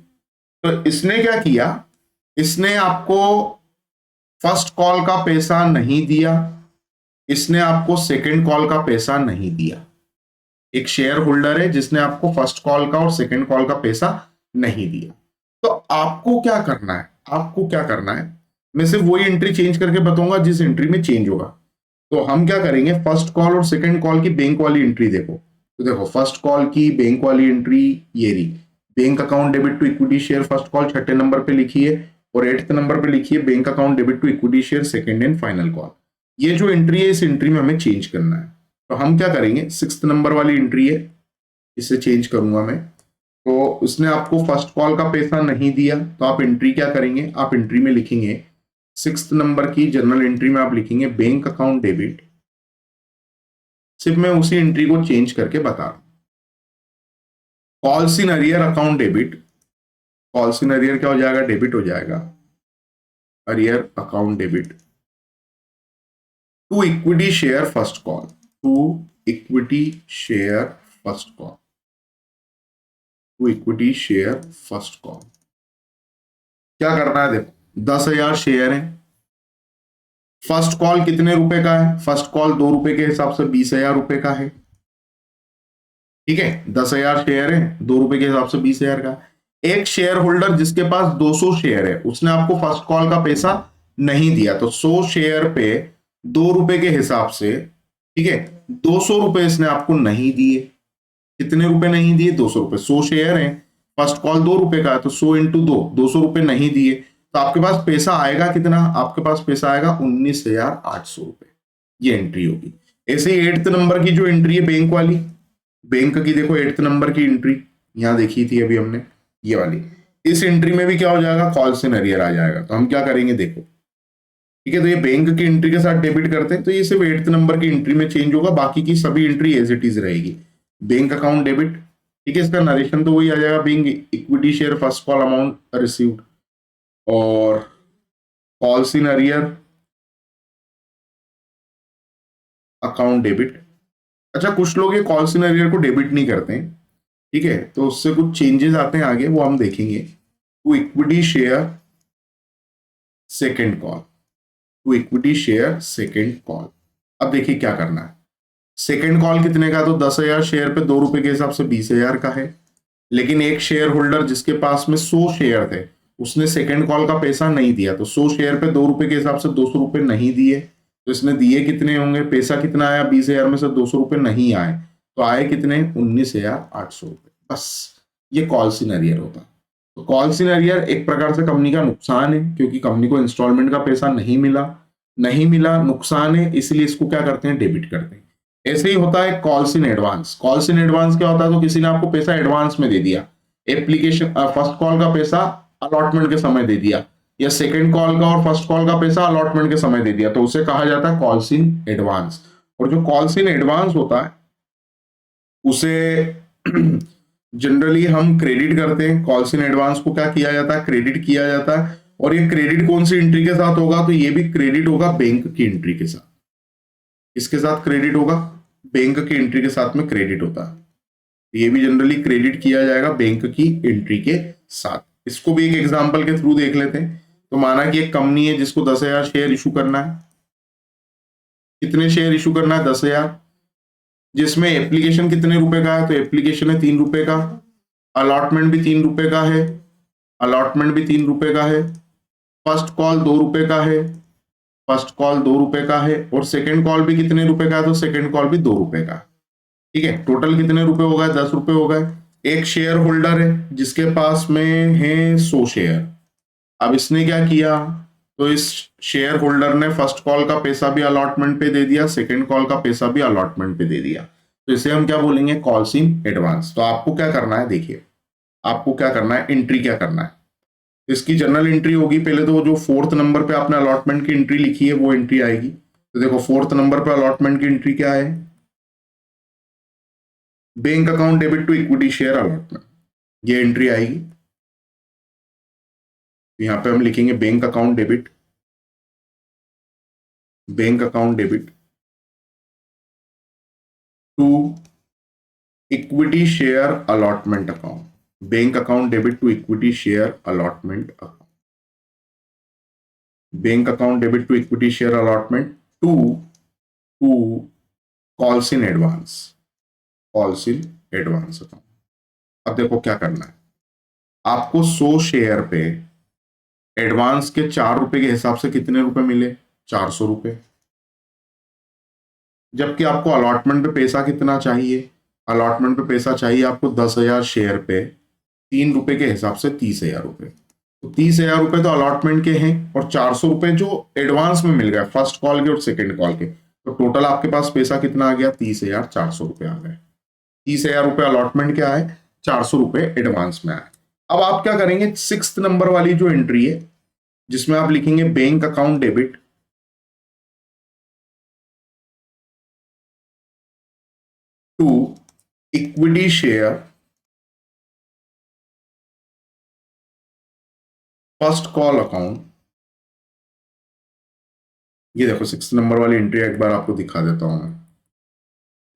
तो इसने क्या किया? इसने आपको फर्स्ट कॉल का पैसा नहीं दिया, इसने आपको सेकंड कॉल का पैसा नहीं दिया। एक शेयर होल्डर है जिसने आपको फर्स्ट कॉल का और सेकंड कॉल का पैसा नहीं दिया। तो आपको क्या करना है? आपको क्या करना है, मैं सिर्फ वही एंट्री चेंज करके बताऊंगा जिस एंट्री में चेंज होगा। तो हम क्या करेंगे, फर्स्ट कॉल और सेकंड कॉल की बैंक वाली एंट्री देखो। तो देखो फर्स्ट कॉल की बैंक वाली एंट्री ये रही, bank account debit to equity share first call 6ठे नंबर पे लिखी है, और 8th नंबर पे लिखी है bank account debit to equity share second and final call. ये जो एंट्री है, इस एंट्री में हमें चेंज करना है। तो हम क्या करेंगे, 6th नंबर वाली एंट्री है, इसे चेंज करूंगा मैं। तो उसने आपको फर्स्ट कॉल का पैसा नहीं दिया, तो आप एंट्री क्या करेंगे, आप एंट्री में लिखेंगे 6th नंबर की जर्नल एंट्री में आप लिखेंगे बैंक अकाउंट डेबिट। सिर्फ मैं उसी एंट्री को चेंज करके बता रहा हूं। Calls in arrear account debit, calls in arrear क्या हो जाएगा? डेबिट हो जाएगा। Arrear account debit to equity share first call, to equity share first call, to equity share first call. क्या करना है, देखो 10,000 शेयर है। फर्स्ट कॉल कितने रुपए का है? फर्स्ट कॉल 2 रुपए के हिसाब से 20,000 रुपए का है। ठीक है, 10,000 शेयर है, 2 रुपए के हिसाब से 20,000 का। एक शेयर होल्डर जिसके पास 200 शेयर है, उसने आपको फर्स्ट कॉल का पैसा नहीं दिया, तो 100 शेयर पे 2 रुपए के हिसाब से, ठीक है, 200 रुपए इसने आपको नहीं दिए। कितने रुपए नहीं दिए? 200 रुपए। 100 शेयर है, फर्स्ट कॉल 2 रुपए का है, तो 100 इंटू 200 रुपए नहीं दिए, तो आपके पास पैसा आएगा कितना? आपके पास पैसा आएगा 19,800 रुपए। ये एंट्री होगी। ऐसे ही 8th नंबर की जो एंट्री है बैंक वाली, बैंक की देखो 8th नंबर की एंट्री यहां देखी थी अभी हमने, ये वाली। इस एंट्री में भी क्या हो जाएगा? कॉल्स इन अरियर आ जाएगा। तो हम क्या करेंगे, देखो ठीक है, तो ये बैंक की एंट्री के साथ डेबिट करते हैं, तो ये सिर्फ 8th नंबर की एंट्री में चेंज होगा, बाकी की सभी एंट्री एज इट इज रहेगी। बैंक अकाउंट डेबिट, ठीक है, इसका नरेशन तो वही आ जाएगा, bank equity share first call amount received, और calls in arrear account debit. अच्छा, कुछ लोग ये कॉल्स इन अरियर को डेबिट नहीं करते हैं, ठीक है, तो उससे कुछ चेंजेस आते हैं आगे, वो हम देखेंगे। To equity share second call, to equity share second call. अब देखिए क्या करना है। सेकेंड कॉल कितने का? तो 10,000 शेयर पे 2 रुपए के हिसाब से 20,000 का है। लेकिन एक शेयर होल्डर जिसके पास में 100 शेयर थे, उसने सेकंड कॉल का पैसा नहीं दिया, तो 100 शेयर पे 2 रुपए के हिसाब से 200 रुपए नहीं दिए, तो इसने दिए कितने होंगे, पैसा कितना आया, 20,000 में से 200 रुपए नहीं आए, तो आए कितने, 19,800 रुपए। बस ये कॉल सिनेरियर होता है। तो कॉल सिनेरियर एक प्रकार से कंपनी का नुकसान है, क्योंकि कंपनी को इंस्टॉलमेंट का पैसा नहीं मिला, नुकसान है, इसलिए इसको क्या करते हैं, डेबिट करते हैं। ऐसे ही होता है calls in advance. Calls in advance क्या होता है, तो किसी ने आपको पैसा एडवांस में दे दिया, एप्लीकेशन फर्स्ट कॉल का पैसा अलॉटमेंट के समय दे दिया, या सेकंड कॉल का और फर्स्ट कॉल का पैसा अलॉटमेंट के समय दे दिया, तो उसे कहा जाता है कॉल्स इन एडवांस। और जो कॉल्स इन एडवांस होता है उसे जनरली हम क्रेडिट करते हैं। कॉल्स इन एडवांस को क्या किया जाता है, क्रेडिट किया जाता है। और ये क्रेडिट कौन सी एंट्री के साथ होगा, तो ये भी क्रेडिट होगा बैंक की एंट्री के साथ। इसके साथ क्रेडिट होगा, बैंक की एंट्री के साथ में क्रेडिट होता है, ये भी जनरली क्रेडिट किया जाएगा बैंक की एंट्री के साथ। इसको भी एक एग्जांपल के थ्रू देख लेते हैं। तो माना कि एक कंपनी है जिसको 10,000 शेयर इशू करना है। कितने शेयर इशू करना है, 10,000, जिसमें एप्लीकेशन कितने रुपए का है, तो एप्लीकेशन है 3 रुपए का, अलॉटमेंट भी 3 रुपए का है, अलॉटमेंट भी 3 रुपए का है, फर्स्ट कॉल 2 रुपए का है, फर्स्ट कॉल 2 रुपए का है, और सेकंड कॉल भी कितने रुपए का है, तो सेकंड कॉल भी 2 रुपए का। ठीक है, टोटल कितने रुपए हो गए, 10 रुपए हो गए। एक शेयर होल्डर है जिसके पास में है 100 शेयर। अब इसने क्या किया, तो इस शेयर होल्डर ने फर्स्ट कॉल का पैसा भी अलॉटमेंट पे दे दिया, सेकंड कॉल का पैसा भी अलॉटमेंट पे दे दिया, तो इसे हम क्या बोलेंगे, कॉल्स इन एडवांस। तो आपको क्या करना है, देखिए आपको क्या करना है, एंट्री क्या करना है। इसकी जनरल एंट्री होगी, पहले तो जो 4th नंबर पे आपने अलॉटमेंट की एंट्री लिखी है वो एंट्री आएगी। तो देखो 4th नंबर पे अलॉटमेंट की एंट्री क्या है, bank account debit to equity share allotment, ये एंट्री आएगी। यहां पे हम लिखेंगे bank account debit, bank account debit to equity share allotment account, bank account debit to equity share allotment account, bank account debit to equity share allotment to calls in advance, calls in advance account. अब देखो क्या करना है, आपको 100 शेयर पे एडवांस के 4 रुपए के हिसाब से कितने रुपए मिले, 400 रुपए। जबकि आपको अलॉटमेंट पे पैसा कितना चाहिए, अलॉटमेंट पे पैसा चाहिए आपको 10,000 शेयर पे 3 रुपए के हिसाब से 30,000 रुपए। तो 30,000 रुपए तो अलॉटमेंट के हैं, और 400 रुपए जो एडवांस में मिल गया फर्स्ट कॉल के और सेकंड कॉल के, तो टोटल आपके पास पैसा कितना आ गया, 30,400 रुपए आ गए। 30,000 रुपए अलॉटमेंट के आए, 400 रुपए एडवांस में आए। अब आप क्या करेंगे, 6th नंबर वाली जो एंट्री है जिसमें आप लिखेंगे bank account debit to equity share first call account. ये देखो 6th नंबर वाली एंट्री एक बार आपको दिखा देता हूं मैं,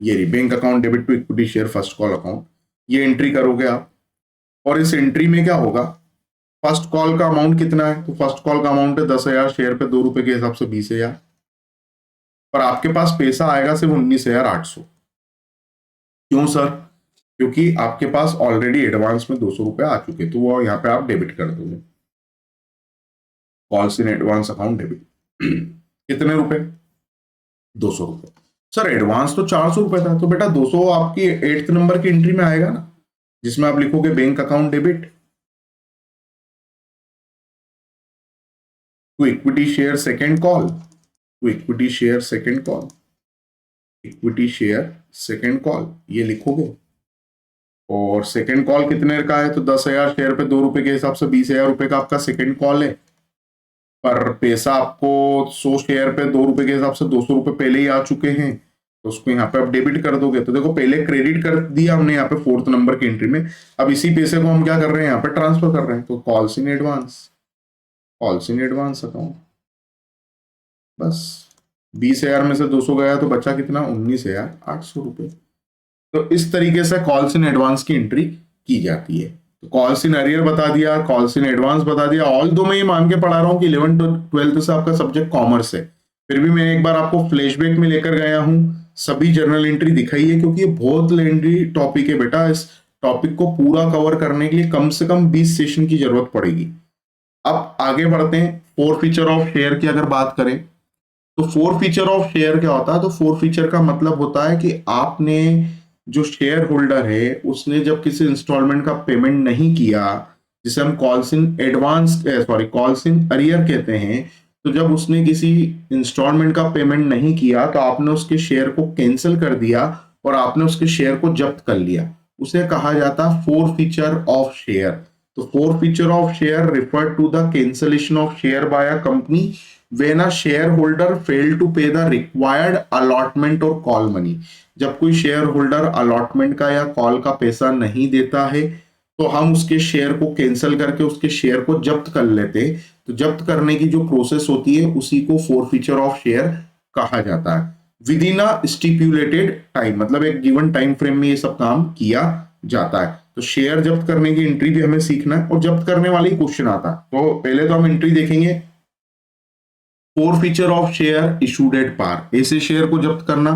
ये रही bank account debit to equity share first call account. ये एंट्री करोगे आप, और इस एंट्री में क्या होगा, फर्स्ट कॉल का अमाउंट कितना है, तो फर्स्ट कॉल का अमाउंट है 10,000 शेयर पे 2 रुपए के हिसाब से 20,000, पर आपके पास पैसा आएगा सिर्फ 19,800। क्यों सर, क्योंकि आपके पास ऑलरेडी एडवांस में 200 रुपए आ चुके, तो वो यहाँ पे आप डेबिट कर दोगे, calls in advance account debit. कितने रुपए, 200 रुपए। सर एडवांस तो 400 रुपए था, तो बेटा 200 आपकी 8th नंबर की एंट्री में आएगा ना, जिसमें आप लिखोगे bank account debit to equity share second call, to equity share second call, equity share second call, ये लिखोगे। और सेकेंड कॉल कितने का है, तो 10,000 शेयर पे 2 रुपए के हिसाब से 20,000 रुपए का आपका सेकेंड कॉल है, पर पैसा आपको 100 शेयर पे 2 रुपए के हिसाब से 200 रुपए पहले ही आ चुके हैं, तो उसको यहाँ पे आप डेबिट कर दोगे। तो देखो पहले क्रेडिट कर दिया हमने यहाँ पे 4th नंबर की एंट्री में, अब इसी पैसे को हम क्या कर रहे हैं, यहाँ पे ट्रांसफर कर रहे हैं, तो calls in advance, calls in advance account. बस 20,000 में से 200 गया तो बचा कितना, 19,800 रुपए। तो इस तरीके से कॉल्स इन एडवांस की एंट्री की जाती है। तो कॉल्स इन अरियर बता दिया, कॉल्स इन एडवांस बता दिया। ऑल दो मैं ये मान के पढ़ा रहा हूँ कि 11th-12th से आपका सब्जेक्ट कॉमर्स है, फिर भी मैं एक बार आपको फ्लैशबैक में लेकर गया हूँ, सभी जर्नल एंट्री दिखाई है, क्योंकि ये बहुत लेंदी टॉपिक है बेटा। इस टॉपिक को पूरा कवर करने के लिए कम से कम 20 सेशन की जरूरत पड़ेगी। अब आगे बढ़ते हैं। फोर फीचर ऑफ शेयर की अगर बात करें तो फोर फीचर ऑफ शेयर क्या होता है? तो फोर फीचर का मतलब होता है कि आपने जो शेयर होल्डर है उसने जब किसी इंस्टॉलमेंट का पेमेंट नहीं किया, जिसे हम calls in advance calls in arrear कहते हैं, तो जब उसने किसी इंस्टॉलमेंट का पेमेंट नहीं किया तो आपने उसके शेयर को कैंसिल कर दिया और आपने उसके शेयर को जब्त कर लिया, उसे कहा जाता है फोर फीचर ऑफ शेयर। तो forfeiture of share refer to the cancellation of share by a company when a shareholder fail to pay the required allotment or call money। जब कोई शेयर होल्डर अलॉटमेंट का या कॉल का पैसा नहीं देता है तो हम उसके शेयर को कैंसिल करके उसके शेयर को जब्त कर लेते। तो जब्त करने की जो प्रोसेस होती है उसी को फोर फीचर ऑफ शेयर कहा जाता है। With in a stipulated time, मतलब एक गिवन टाइम फ्रेम में ये सब काम किया जाता है। तो शेयर जब्त करने की एंट्री भी हमें सीखना है और जब्त करने वाले ही क्वेश्चन आता है। तो पहले तो हम एंट्री देखेंगे, forfeiture of share issued at par, ऐसे शेयर को जब्त करना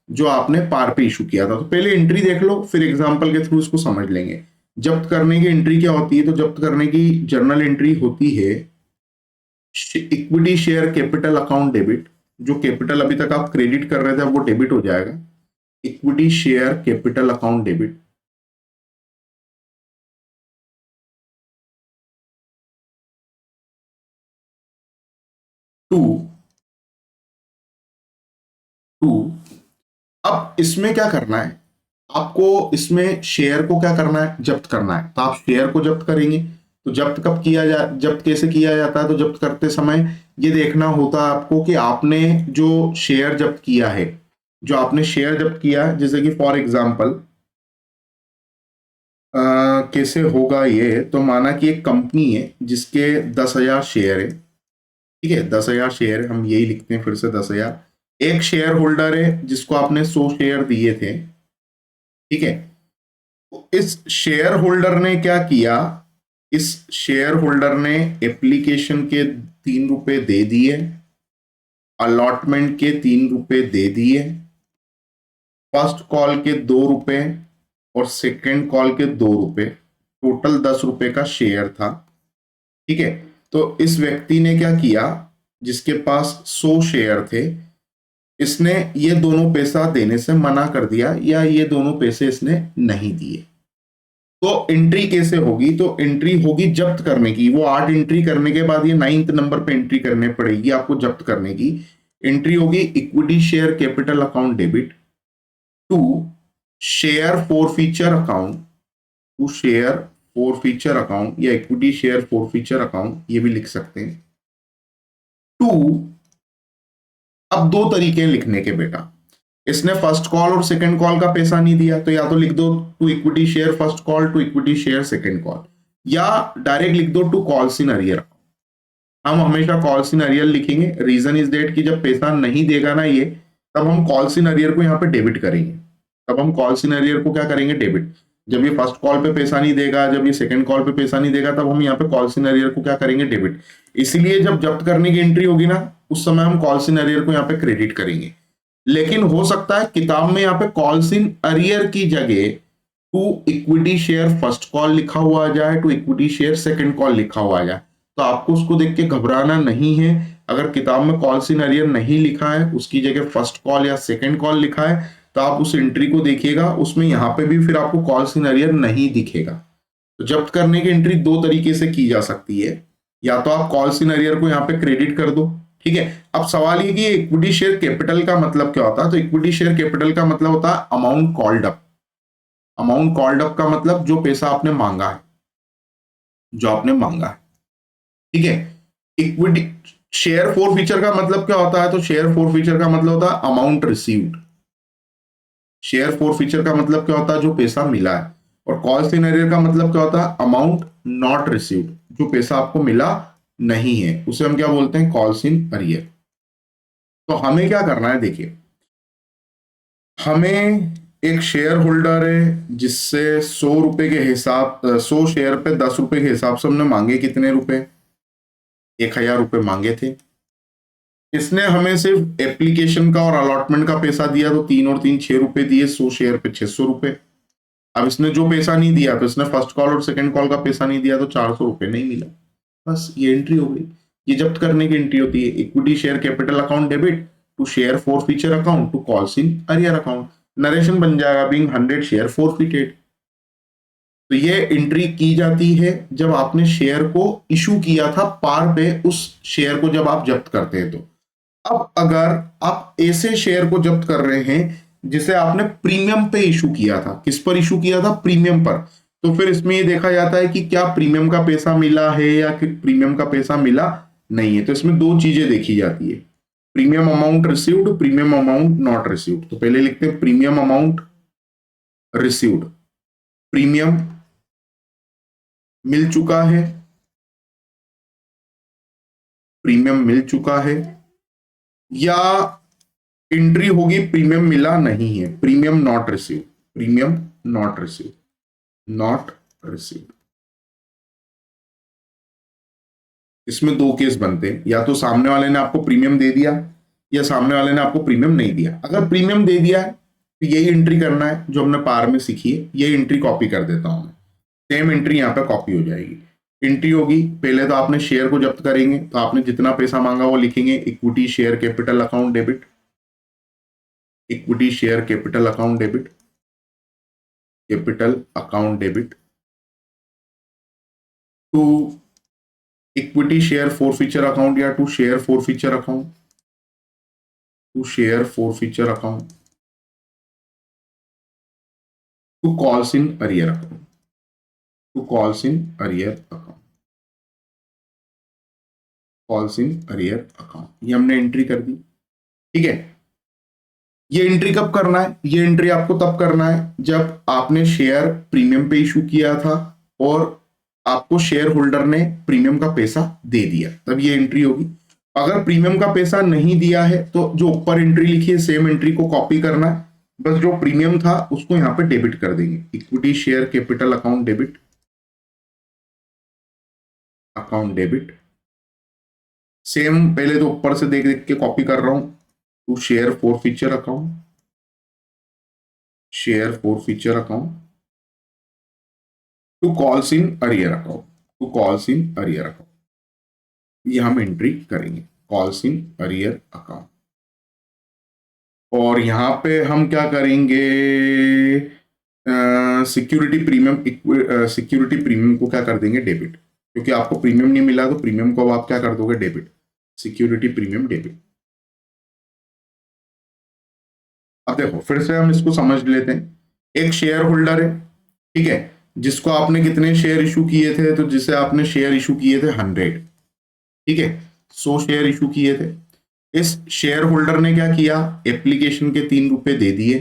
जो आपने पार पे इशू किया था। तो पहले एंट्री देख लो, फिर एग्जांपल के थ्रू इसको समझ लेंगे। जब्त करने की एंट्री क्या होती है? तो जब्त करने की जर्नल एंट्री होती है equity share capital account debit. जो कैपिटल अभी तक आप क्रेडिट कर रहे थे वो डेबिट हो जाएगा, equity share capital account debit. To to अब इसमें क्या करना है आपको? इसमें शेयर को क्या करना है? जब्त करना है। तो आप शेयर को जब्त करेंगे। तो जब्त कब किया जब्त कैसे किया जाता है? तो जब्त करते समय ये देखना होता है आपको कि आपने जो शेयर जब्त किया है, जो आपने शेयर जब्त किया है, जैसे कि फॉर एग्जांपल कैसे होगा ये? तो माना कि एक कंपनी है जिसके 10,000 शेयर है, ठीक है, 10,000 शेयर है, हम यही लिखते हैं फिर से 10,000। एक शेयर होल्डर है जिसको आपने 100 शेयर दिए थे, ठीक है। तो इस शेयर होल्डर ने क्या किया? इस शेयर होल्डर ने एप्लीकेशन के 3 रुपए दे दिए, अलॉटमेंट के 3 रुपए दे दिए, फर्स्ट कॉल के 2 रुपए और सेकेंड कॉल के 2 रुपए, टोटल 10 रुपए का शेयर था, ठीक है। तो इस व्यक्ति ने क्या किया? जिसके पास 100 शेयर थे, इसने ये दोनों पैसा देने से मना कर दिया या ये दोनों पैसे इसने नहीं दिए। तो एंट्री कैसे होगी? तो एंट्री होगी जब्त करने की। वो 8 एंट्री करने के बाद ये 9th नंबर पे एंट्री करने पड़ेगी आपको जब्त करने की। एंट्री होगी equity share capital account debit to share forfeiture account, to share forfeiture account या equity share forfeiture account, ये भी लिख सकते हैं। टू, अब 2 तरीके हैं लिखने के बेटा। इसने फर्स्ट कॉल और सेकंड कॉल का पैसा नहीं दिया तो या तो लिख दो to equity share first call, to equity share second call, या डायरेक्ट लिख दो टू कॉल्स इन अरियर। हम हमेशा कॉल्स इन अरियर लिखेंगे। रीजन इज डेट कि जब पैसा नहीं देगा ना ये, तब हम कॉल्स इन अरियर को यहाँ पे डेबिट करेंगे। तब हम कॉल्स इन अरियर को क्या करेंगे? डेबिट। जब ये फर्स्ट कॉल पे पैसा नहीं देगा, जब ये सेकंड कॉल पे पैसा नहीं देगा, तब हम यहाँ पे कॉल्स इन अरियर को क्या करेंगे? डेबिट। इसीलिए जब जब्त करने की एंट्री होगी ना, उस समय हम कॉल्स इन अरियर को यहाँ पे क्रेडिट करेंगे। लेकिन हो सकता है किताब में यहाँ पे कॉल्स इन अरियर की जगह to equity share first call लिखा हुआ आ जाए, to equity share second call लिखा हुआ आ जाए। तो आपको उसको देख के घबराना नहीं है। अगर किताब में कॉल्स इन अरियर नहीं लिखा है, उसकी जगह फर्स्ट कॉल या सेकंड कॉल लिखा है, तो आप उस एंट्री को देखिएगा, उसमें यहाँ पे भी फिर आपको कॉल्स इन अरियर नहीं दिखेगा। तो जब्त करने की एंट्री 2 तरीके से की जा सकती है। या तो आप कॉल्स इन अरियर को यहाँ पे क्रेडिट कर दो, ठीक है। अब सवाल ये कि इक्विटी शेयर कैपिटल का मतलब क्या होता है? तो इक्विटी शेयर कैपिटल का मतलब होता है amount called up. Amount called up का मतलब जो पैसा आपने मांगा है, जो आपने मांगा है, ठीक है। इक्विटी शेयर फॉर फीचर का मतलब क्या होता है? तो शेयर फॉर फीचर का मतलब होता है amount received. Share for feature का मतलब क्या होता है? जो पैसा मिला है। और कॉल्स इन अरियर का मतलब क्या होता है? अमाउंट नॉट रिसीव्ड, जो पैसा आपको मिला नहीं है, उसे हम क्या बोलते हैं? Calls in arrear. तो हमें क्या करना है? देखिए, हमें एक शेयर होल्डर है जिससे 100 रुपए के हिसाब 100 शेयर पे 10 रुपए के हिसाब से हमने मांगे कितने रुपए? 1,000 रुपए मांगे थे। इसने हमें सिर्फ एप्लीकेशन का और अलॉटमेंट का पैसा दिया, तो 3 और 3 6 रुपए दिए, 100 शेयर पे 600 रुपए। अब इसने जो पैसा नहीं दिया, तो इसने फर्स्ट कॉल और सेकंड कॉल का पैसा नहीं दिया, तो 400 रुपये नहीं मिला, बस ये एंट्री हो गई। ये जब्त करने की एंट्री होती है। Equity share capital account debit to share forfeiture account to calls in arrear account. Narration बन जाएगा बीइंग 100 शेयर फोरफिटेड। तो ये एंट्री की जाती है जब आपने शेयर को इशू किया था पार पे, उस शेयर को जब आप जब्त करते हैं। तो अब अगर आप ऐसे शेयर को जब्त कर रहे हैं जिसे आपने प्रीमियम पे इशू किया था, किस पर इशू किया था? प्रीमियम पर। तो फिर इसमें ये देखा जाता है कि क्या प्रीमियम का पैसा मिला है या कि प्रीमियम का पैसा मिला नहीं है। तो इसमें दो चीजें देखी जाती है, premium amount received, premium amount not received. तो पहले लिखते हैं प्रीमियम अमाउंट रिसीव्ड, प्रीमियम मिल चुका है, प्रीमियम मिल चुका है, या एंट्री होगी प्रीमियम मिला नहीं है, premium not receive, premium not receive, not receive. इसमें दो केस बनते हैं, या तो सामने वाले ने आपको प्रीमियम दे दिया या सामने वाले ने आपको प्रीमियम नहीं दिया। अगर प्रीमियम दे दिया है तो यही एंट्री करना है जो हमने पार में सीखी है, यही एंट्री कॉपी कर देता हूं मैं, सेम एंट्री यहां पे कॉपी हो जाएगी। एंट्री होगी, पहले तो आपने शेयर को जब्त करेंगे, तो आपने जितना पैसा मांगा वो लिखेंगे, equity share capital account debit, equity share capital account debit, capital account debit to equity share forfeiture account या to share forfeiture account, to share forfeiture account to calls in arrear account, to calls in arrear account, calls in arrear account. ये हमने एंट्री कर दी, ठीक है। ये एंट्री कब करना है? ये एंट्री आपको तब करना है जब आपने शेयर प्रीमियम पे इशू किया था और आपको शेयर होल्डर ने प्रीमियम का पैसा दे दिया, तब ये एंट्री होगी। अगर प्रीमियम का पैसा नहीं दिया है तो जो ऊपर एंट्री लिखी है सेम एंट्री को कॉपी करना है, बस जो प्रीमियम था उसको यहां पे डेबिट कर देंगे, equity share capital account debit, account debit. Same पहले तो ऊपर से देख देख के कॉपी कर रहा हूं, to share forfeiture account, share forfeiture account to calls in arrear account, to calls in arrear account. ये हम एंट्री करेंगे, कॉल्स इन अरियर अकाउंट। और यहां पे हम क्या करेंगे, सिक्योरिटी प्रीमियम, सिक्योरिटी प्रीमियम को क्या कर देंगे, डेबिट, क्योंकि आपको प्रीमियम नहीं मिला तो प्रीमियम को आप क्या कर दोगे, डेबिट, सिक्योरिटी प्रीमियम डेबिट। अब देखो फिर से हम इसको समझ लेते हैं। एक शेयर होल्डर है, ठीक है, जिसको आपने कितने शेयर इशू किए थे, तो जिसे आपने शेयर इशू किए थे 100, ठीक है, 100 शेयर इशू किए थे। इस शेयर होल्डर ने क्या किया, एप्लीकेशन के 3 रुपए दे दिए,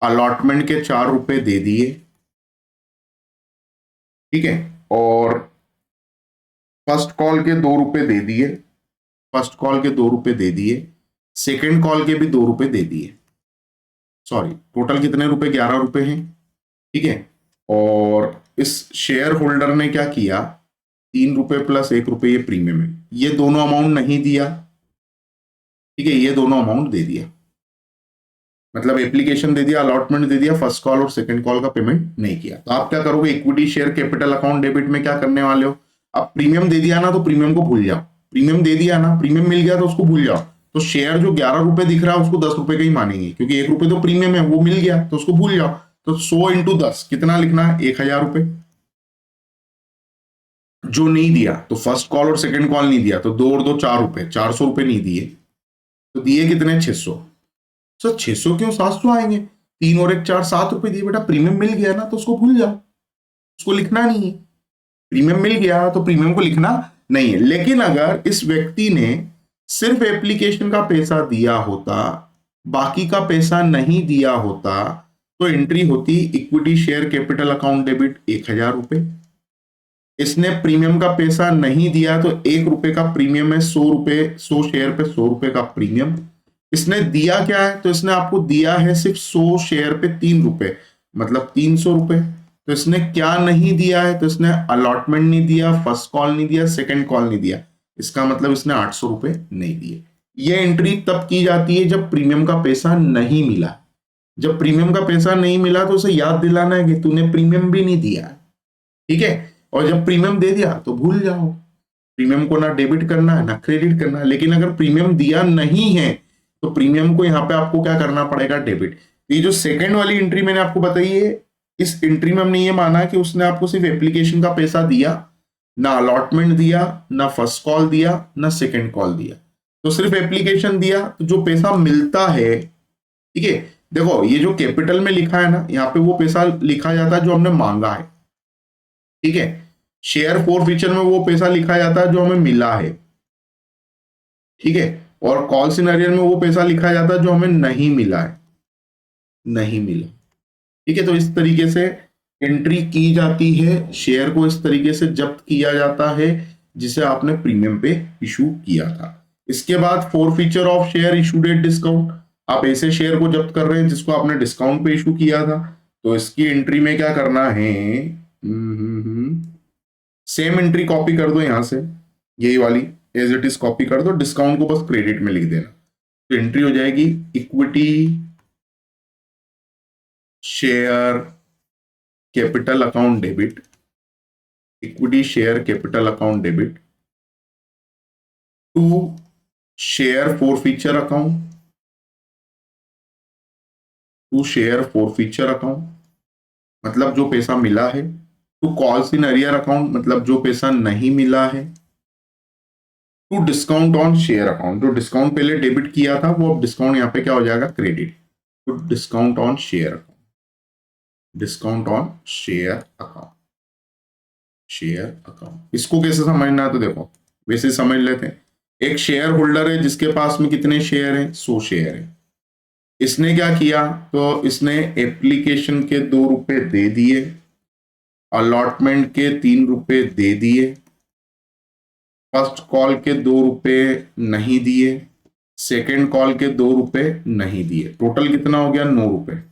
अलॉटमेंट के 4 रुपए दे दिए, ठीक है, और फर्स्ट कॉल के 2 रुपए दे दिए, फर्स्ट कॉल के 2 रुपए दे दिए, सेकेंड कॉल के भी 2 रुपए दे दिए। सॉरी, टोटल कितने रुपए, 11 रुपए हैं, ठीक है। और इस शेयर होल्डर ने क्या किया, 3 रुपए प्लस 1 रुपए ये प्रीमियम है, ये दोनों अमाउंट नहीं दिया, ठीक है, ये दोनों अमाउंट दे दिया, मतलब एप्लीकेशन दे दिया, अलॉटमेंट दे दिया, फर्स्ट कॉल और सेकंड कॉल का पेमेंट नहीं किया। तो आप क्या करोगे, equity share capital account debit में क्या करने वाले हो, आप प्रीमियम दे दिया ना तो प्रीमियम को भूल जाओ, प्रीमियम दे दिया ना, प्रीमियम मिल गया तो उसको भूल जाओ। तो शेयर जो 11 रुपए दिख रहा है उसको 10 रुपए का ही मानेंगे, क्योंकि 1 रुपए तो प्रीमियम है, वो मिल गया तो उसको भूल जाओ। तो 100 इंटू 10 कितना लिखना है, 1000 रुपए। जो नहीं दिया तो फर्स्ट कॉल और सेकंड कॉल नहीं दिया, तो 2 और 2 4 रुपए, 400 रुपए नहीं दिए, तो दिए कितने, 600। सर 600 क्यों, 700 आएंगे, 3 और 1 4, 7 रुपए दिए, बेटा प्रीमियम मिल गया ना तो उसको भूल जाओ, उसको लिखना नहीं है। प्रीमियम मिल गया तो प्रीमियम को लिखना नहीं है। लेकिन अगर इस व्यक्ति ने सिर्फ एप्लीकेशन का पैसा दिया होता, बाकी का पैसा नहीं दिया होता, तो एंट्री होती equity share capital account debit 1000 रुपए। इसने प्रीमियम का पैसा नहीं दिया तो 1 रुपए का प्रीमियम है, 100 रुपए, 100 शेयर पे 100 रुपए का प्रीमियम। इसने दिया क्या है, तो इसने आपको दिया है सिर्फ 100 शेयर पे 3 रुपए, मतलब 300 रुपए। तो इसने क्या नहीं दिया है, तो इसने अलॉटमेंट नहीं दिया, फर्स्ट कॉल नहीं दिया, सेकंड कॉल नहीं दिया, इसका मतलब इसने 800 रुपए नहीं दिए। ये एंट्री तब की जाती है जब प्रीमियम का पैसा नहीं मिला। जब प्रीमियम का पैसा नहीं मिला तो उसे याद दिलाना है कि तूने प्रीमियम भी नहीं दिया, ठीक है। और जब प्रीमियम दे दिया तो भूल जाओ, प्रीमियम को ना डेबिट करना है ना क्रेडिट करना है। लेकिन अगर प्रीमियम दिया नहीं है तो प्रीमियम को यहाँ पे आपको क्या करना पड़ेगा, डेबिट। ये जो सेकंड वाली एंट्री मैंने आपको बताई है, इस एंट्री में हमने ये माना कि उसने आपको सिर्फ एप्लीकेशन का पैसा दिया, ना अलॉटमेंट दिया, ना फर्स्ट कॉल दिया, ना सेकंड कॉल दिया, तो सिर्फ एप्लीकेशन दिया। तो जो पैसा मिलता है, ठीक है, देखो ये जो कैपिटल में लिखा है ना, यहाँ पे वो पैसा लिखा जाता है जो हमने मांगा है, ठीक है। शेयर फोर फीचर में वो पैसा लिखा जाता है जो हमें मिला है, ठीक है। और कॉल सिनेरियो में वो पैसा लिखा जाता है जो हमें नहीं मिला है, नहीं मिला, ठीक है। तो इस तरीके से एंट्री की जाती है, शेयर को इस तरीके से जब्त किया जाता है जिसे आपने प्रीमियम पे इशू किया था। इसके बाद four feature of share issued at discount, आप ऐसे शेयर को जब्त कर रहे हैं जिसको आपने डिस्काउंट पे इशू किया था, तो इसकी एंट्री में क्या करना है, सेम एंट्री कॉपी कर दो यहां से, यही वाली एज इट इज कॉपी कर दो, डिस्काउंट को बस क्रेडिट में लिख देना। तो एंट्री हो जाएगी equity share capital account debit, equity share capital account debit to share forfeiture account, to share forfeiture account मतलब जो पैसा मिला है, to calls in arrear account मतलब जो पैसा नहीं मिला है, to discount on share account, जो डिस्काउंट पहले डेबिट किया था वो अब डिस्काउंट यहाँ पे क्या हो जाएगा, credit, to discount on share account, discount on share account, share account. इसको कैसे समझना है, तो देखो वैसे समझ लेते हैं। एक शेयर होल्डर है जिसके पास में कितने शेयर हैं, 100 शेयर है। इसने क्या किया, तो इसने एप्लीकेशन के 2 रुपए दे दिए, अलॉटमेंट के 3 रुपए दे दिए, फर्स्ट कॉल के 2 रुपए नहीं दिए, सेकेंड कॉल के 2 रुपए नहीं दिए। टोटल कितना हो गया, 9 रुपए।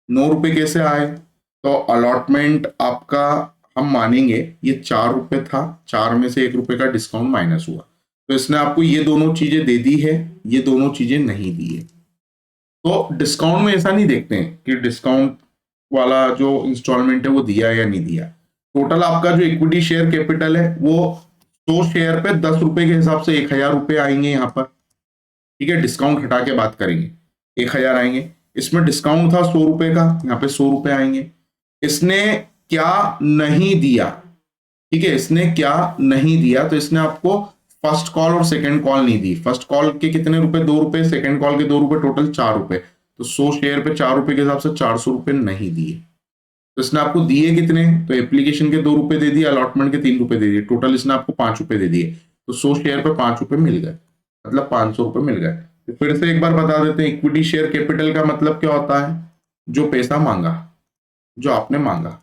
9 रुपए कैसे आए, तो अलॉटमेंट आपका हम मानेंगे ये 4 रुपए था, 4 में से 1 रुपए का डिस्काउंट माइनस हुआ, तो इसने आपको ये दोनों चीजें दे दी है, ये दोनों चीजें नहीं दी है। तो डिस्काउंट में ऐसा नहीं देखते हैं कि डिस्काउंट वाला जो इंस्टॉलमेंट है वो दिया या नहीं दिया। टोटल आपका जो इक्विटी शेयर कैपिटल है वो 100 शेयर पे 10 रुपए के हिसाब से 1000 रुपए आएंगे यहाँ पर, ठीक है। डिस्काउंट हटा के बात करेंगे, 1000 आएंगे। इसमें डिस्काउंट था 100 रुपए का, यहाँ पे 100 रुपए आएंगे। इसने क्या नहीं दिया, ठीक है, इसने क्या नहीं दिया, तो इसने आपको फर्स्ट कॉल और सेकंड कॉल नहीं दी। फर्स्ट कॉल के कितने रुपए, 2 रुपए, सेकंड कॉल के 2 रुपए, टोटल 4 रुपए। तो 100 शेयर पे 4 रुपए के हिसाब से 400 रुपए नहीं दिए। तो इसने आपको दिए कितने, तो एप्लीकेशन के 2 रुपए दे दिए, अलॉटमेंट के 3 रुपए दे दिए, टोटल इसने आपको 5 रुपए दे दिए। तो 100 शेयर पे 5 रुपए मिल गए, मतलब 500 रुपए मिल गए। तो फिर से एक बार बता देते हैं, इक्विटी शेयर कैपिटल का मतलब क्या होता है, जो पैसा मांगा, जो आपने मांगा।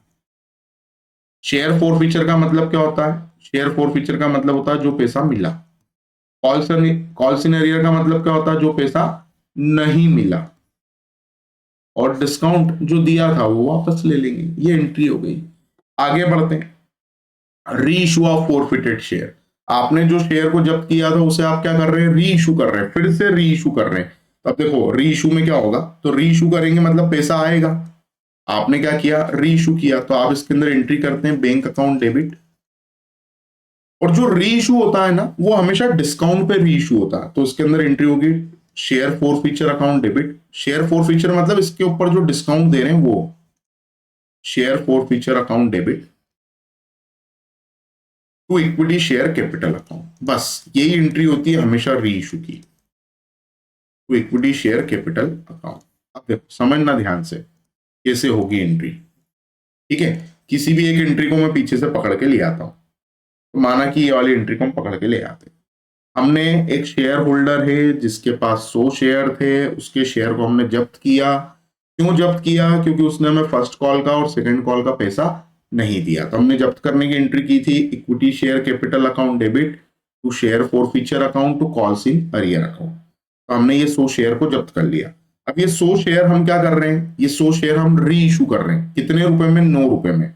शेयर फोर फीचर का मतलब क्या होता है, शेयर फोर फीचर का मतलब होता है जो पैसा मिला। कॉल सिनेरियो का मतलब क्या होता है, जो पैसा नहीं मिला। और डिस्काउंट जो दिया था वो वापस ले लेंगे। ये एंट्री हो गई। आगे बढ़ते हैं, री इशू ऑफ फोरफिटेड शेयर। आपने जो शेयर को जब्त किया था उसे आप क्या कर रहे हैं, री इशू कर रहे हैं, फिर से री इशू कर रहे हैं। अब देखो री इशू में क्या होगा, तो री इशू करेंगे मतलब पैसा आएगा। आपने क्या किया, री इशू किया, तो आप इसके अंदर एंट्री करते हैं बैंक अकाउंट डेबिट। और जो री इशू होता है ना वो हमेशा डिस्काउंट पे री इशू होता है, तो इसके अंदर एंट्री होगी share forfeiture account debit. Share forfeiture मतलब इसके ऊपर जो डिस्काउंट दे रहे हैं वो, share forfeiture account debit to equity share capital account. बस यही एंट्री होती है हमेशा री इशू की, to equity share capital account. अब देखो समझना ध्यान से कैसे होगी एंट्री, ठीक है। किसी भी एक एंट्री को मैं पीछे से पकड़ के ले आता हूं, तो माना कि ये वाली एंट्री को हम पकड़ के ले आते हैं। हमने एक शेयर होल्डर है जिसके पास 100 शेयर थे, उसके शेयर को हमने जब्त किया। क्यों जब्त किया, क्योंकि उसने हमें फर्स्ट कॉल का और सेकंड कॉल का पैसा नहीं दिया। तो हमने जब्त करने की एंट्री की थी equity share capital account debit to share forfeiture account to calls in arrear account. तो हमने ये 100 शेयर को जब्त कर लिया। अब ये 100 शेयर हम क्या कर रहे हैं, ये 100 शेयर हम री इशू कर रहे हैं। कितने रुपए में, 9 रुपए में।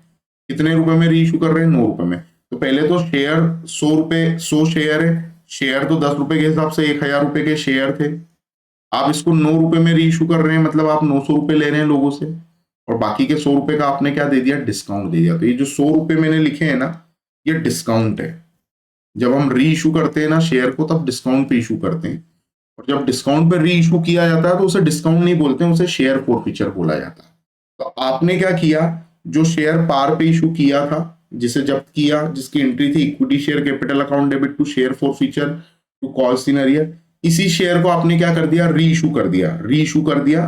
कितने रुपए में री इशू कर रहे हैं, 9 रुपए में। तो पहले तो शेयर 100 रुपए, 100 शेयर है, शेयर तो 10 रुपए के हिसाब से 1000 रुपए के शेयर थे। आप इसको 9 रुपए में री इशू कर रहे हैं, मतलब आप 900 रुपए ले रहे हैं लोगों से, और बाकी के 100 रुपए का आपने क्या दे दिया, डिस्काउंट दे दिया। तो ये जो 100 रुपए मैंने लिखे हैं ना, ये डिस्काउंट है। जब हम री इशू करते हैं ना शेयर को, तब डिस्काउंट पे इशू करते हैं, और जब डिस्काउंट पे री इशू किया जाता है तो उसे डिस्काउंट नहीं बोलते हैं, उसे शेयर फोरफीचर बोला जाता है। तो आपने क्या किया, जो शेयर पार पे इशू किया था, जिसे जब्त किया, जिसकी एंट्री थी equity share capital account debit to share forfeiture to calls in arrear, इसी शेयर को आपने क्या कर दिया, री इशू कर दिया। री इशू कर दिया,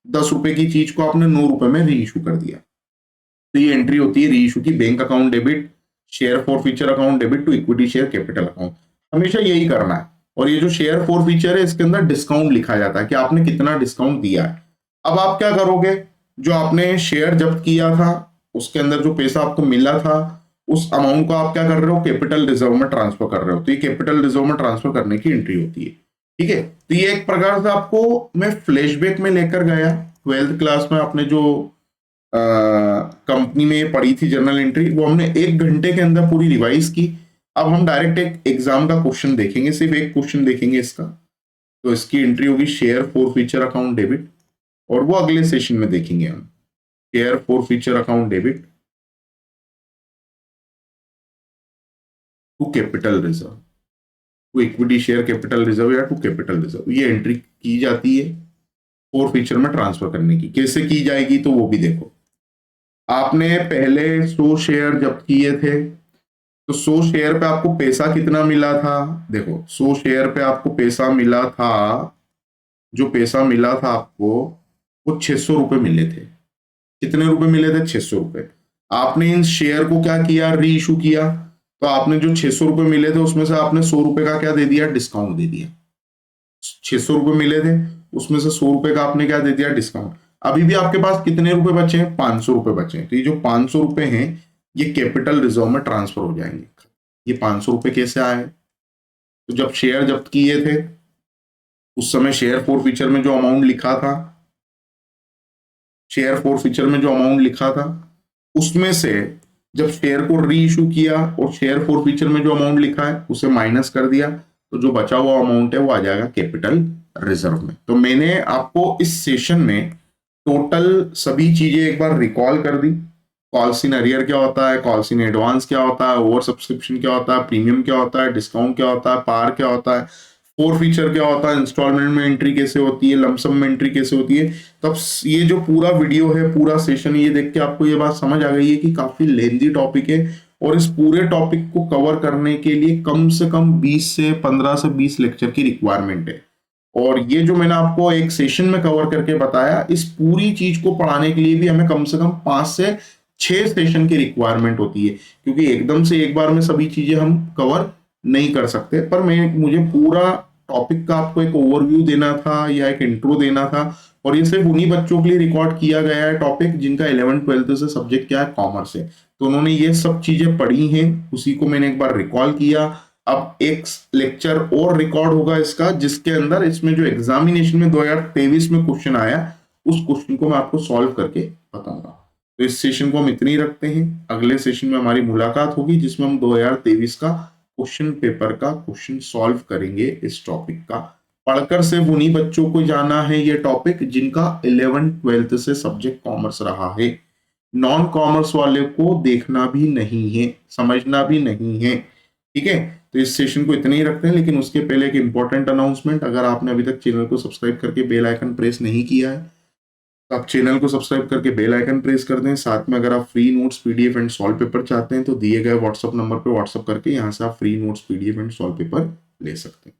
10 रुपए की चीज को आपने 9 रुपए में री इशू कर दिया। तो ये एंट्री होती है री इशू की, bank account debit share forfeiture account debit to equity share capital account. हमेशा यही करना है। और ये जो शेयर फोरफीचर है, इसके अंदर डिस्काउंट लिखा जाता है कि आपने कितना डिस्काउंट दिया है। अब आप क्या करोगे, जो आपने शेयर जब्त किया था उसके अंदर जो पैसा आपको मिला था, उस अमाउंट को आप क्या कर रहे हो, कैपिटल रिजर्व में ट्रांसफर कर रहे हो। तो ये कैपिटल रिजर्व में ट्रांसफर करने की एंट्री होती है। ठीक है, तो ये एक प्रकार से आपको मैं फ्लैशबैक में लेकर गया। 12th क्लास में आपने जो कंपनी में पढ़ी थी जनरल एंट्री, वो हमने 1 घंटे के अंदर पूरी रिवाइज की। अब हम डायरेक्ट एक एग्जाम का क्वेश्चन देखेंगे, सिर्फ एक क्वेश्चन देखेंगे इसका। तो इसकी एंट्री होगी शेयर फोरफीचर अकाउंट डेबिट, और वो अगले सेशन में देखेंगे हम। Share forfeiture account debit to capital reserve, to equity share capital reserve या टू कैपिटल रिजर्व, ये एंट्री की जाती है फोरफीचर में ट्रांसफर करने की। कैसे की जाएगी तो वो भी देखो। आपने पहले 100 शेयर जब्त किए थे, तो 100 शेयर पे आपको पैसा कितना मिला था, देखो 100 शेयर पे आपको पैसा मिला था, जो पैसा मिला था आपको वो 600 रुपए मिले थे। कितने रुपए मिले थे, 600 रुपए। आपने इन शेयर को क्या किया, री इशू किया। तो आपने जो 600 रुपए मिले थे उसमें से आपने 100 रुपए का क्या दे दिया, डिस्काउंट दे दिया। 600 रुपए मिले थे, उसमें से 100 रुपए का आपने क्या दे दिया, डिस्काउंट। अभी भी आपके पास कितने रुपए बचे हैं, 500 रुपए बचे हैं। तो ये जो 500 रुपए हैं, ये कैपिटल रिजर्व में ट्रांसफर हो जाएंगे। ये 500 रुपए कैसे आए, तो जब शेयर जब्त किए थे उस समय शेयर फोरफीचर में जो अमाउंट लिखा था, शेयर फोरफीचर में जो अमाउंट लिखा था उसमें से जब शेयर को री इशू किया और शेयर फोरफीचर में जो अमाउंट लिखा है उसे माइनस कर दिया, तो जो बचा हुआ अमाउंट है वो आ जाएगा कैपिटल रिजर्व में। तो मैंने आपको इस सेशन में टोटल सभी चीजें एक बार रिकॉल कर दी। कॉल्स इन अरियर क्या होता है, कॉल्स इन एडवांस क्या होता है, ओवर सब्सक्रिप्शन क्या होता है, प्रीमियम क्या होता है, डिस्काउंट क्या होता है, पार क्या होता है, फोरफीचर क्या होता है, इंस्टॉलमेंट में एंट्री कैसे होती है, लमसम में एंट्री कैसे होती है। तब ये जो पूरा वीडियो है, पूरा सेशन, ये देख के आपको ये बात समझ आ गई है कि काफी लेंथी टॉपिक है, और इस पूरे टॉपिक को कवर करने के लिए कम से कम 15 से 20 लेक्चर की रिक्वायरमेंट है। और ये जो मैंने आपको एक सेशन में कवर करके बताया, इस पूरी चीज को पढ़ाने के लिए भी हमें कम से कम 5 से 6 सेशन की रिक्वायरमेंट होती है, क्योंकि एकदम से एक बार में सभी चीजें हम कवर नहीं कर सकते। पर मुझे पूरा टॉपिक का आपको एक ओवरव्यू देना था या एक इंट्रो देना था, और ये सिर्फ उन्हीं बच्चों के लिए रिकॉर्ड किया गया है टॉपिक जिनका 11th-12th से सब्जेक्ट क्या है, कॉमर्स है। तो उन्होंने ये सब चीजें पढ़ी हैं, उसी को मैंने एक बार रिकॉल किया। अब एक लेक्चर और रिकॉर्ड होगा इसका, जिसके अंदर इसमें जो एग्जामिनेशन में 2023 में क्वेश्चन आया, उस क्वेश्चन को मैं आपको सॉल्व करके बताऊंगा। तो इस सेशन को हम इतनी ही रखते हैं। अगले सेशन में हमारी मुलाकात होगी, जिसमें हम 2023 का क्वेश्चन पेपर का क्वेश्चन सॉल्व करेंगे। इस टॉपिक का पढ़कर सिर्फ उन्हीं बच्चों को जाना है ये टॉपिक जिनका 11th-12th से सब्जेक्ट कॉमर्स रहा है। नॉन कॉमर्स वाले को देखना भी नहीं है, समझना भी नहीं है। ठीक है, तो इस सेशन को इतने ही रखते हैं। लेकिन उसके पहले एक इंपॉर्टेंट अनाउंसमेंट, अगर आपने अभी तक चैनल को सब्सक्राइब करके बेल आइकन प्रेस नहीं किया है तो आप चैनल को सब्सक्राइब करके बेल आइकन प्रेस कर दें। साथ में अगर आप free notes, PDF and solve paper चाहते हैं तो दिए गए व्हाट्सएप नंबर पर व्हाट्सएप करके यहाँ से आप free notes, PDF and solve paper ले सकते हैं।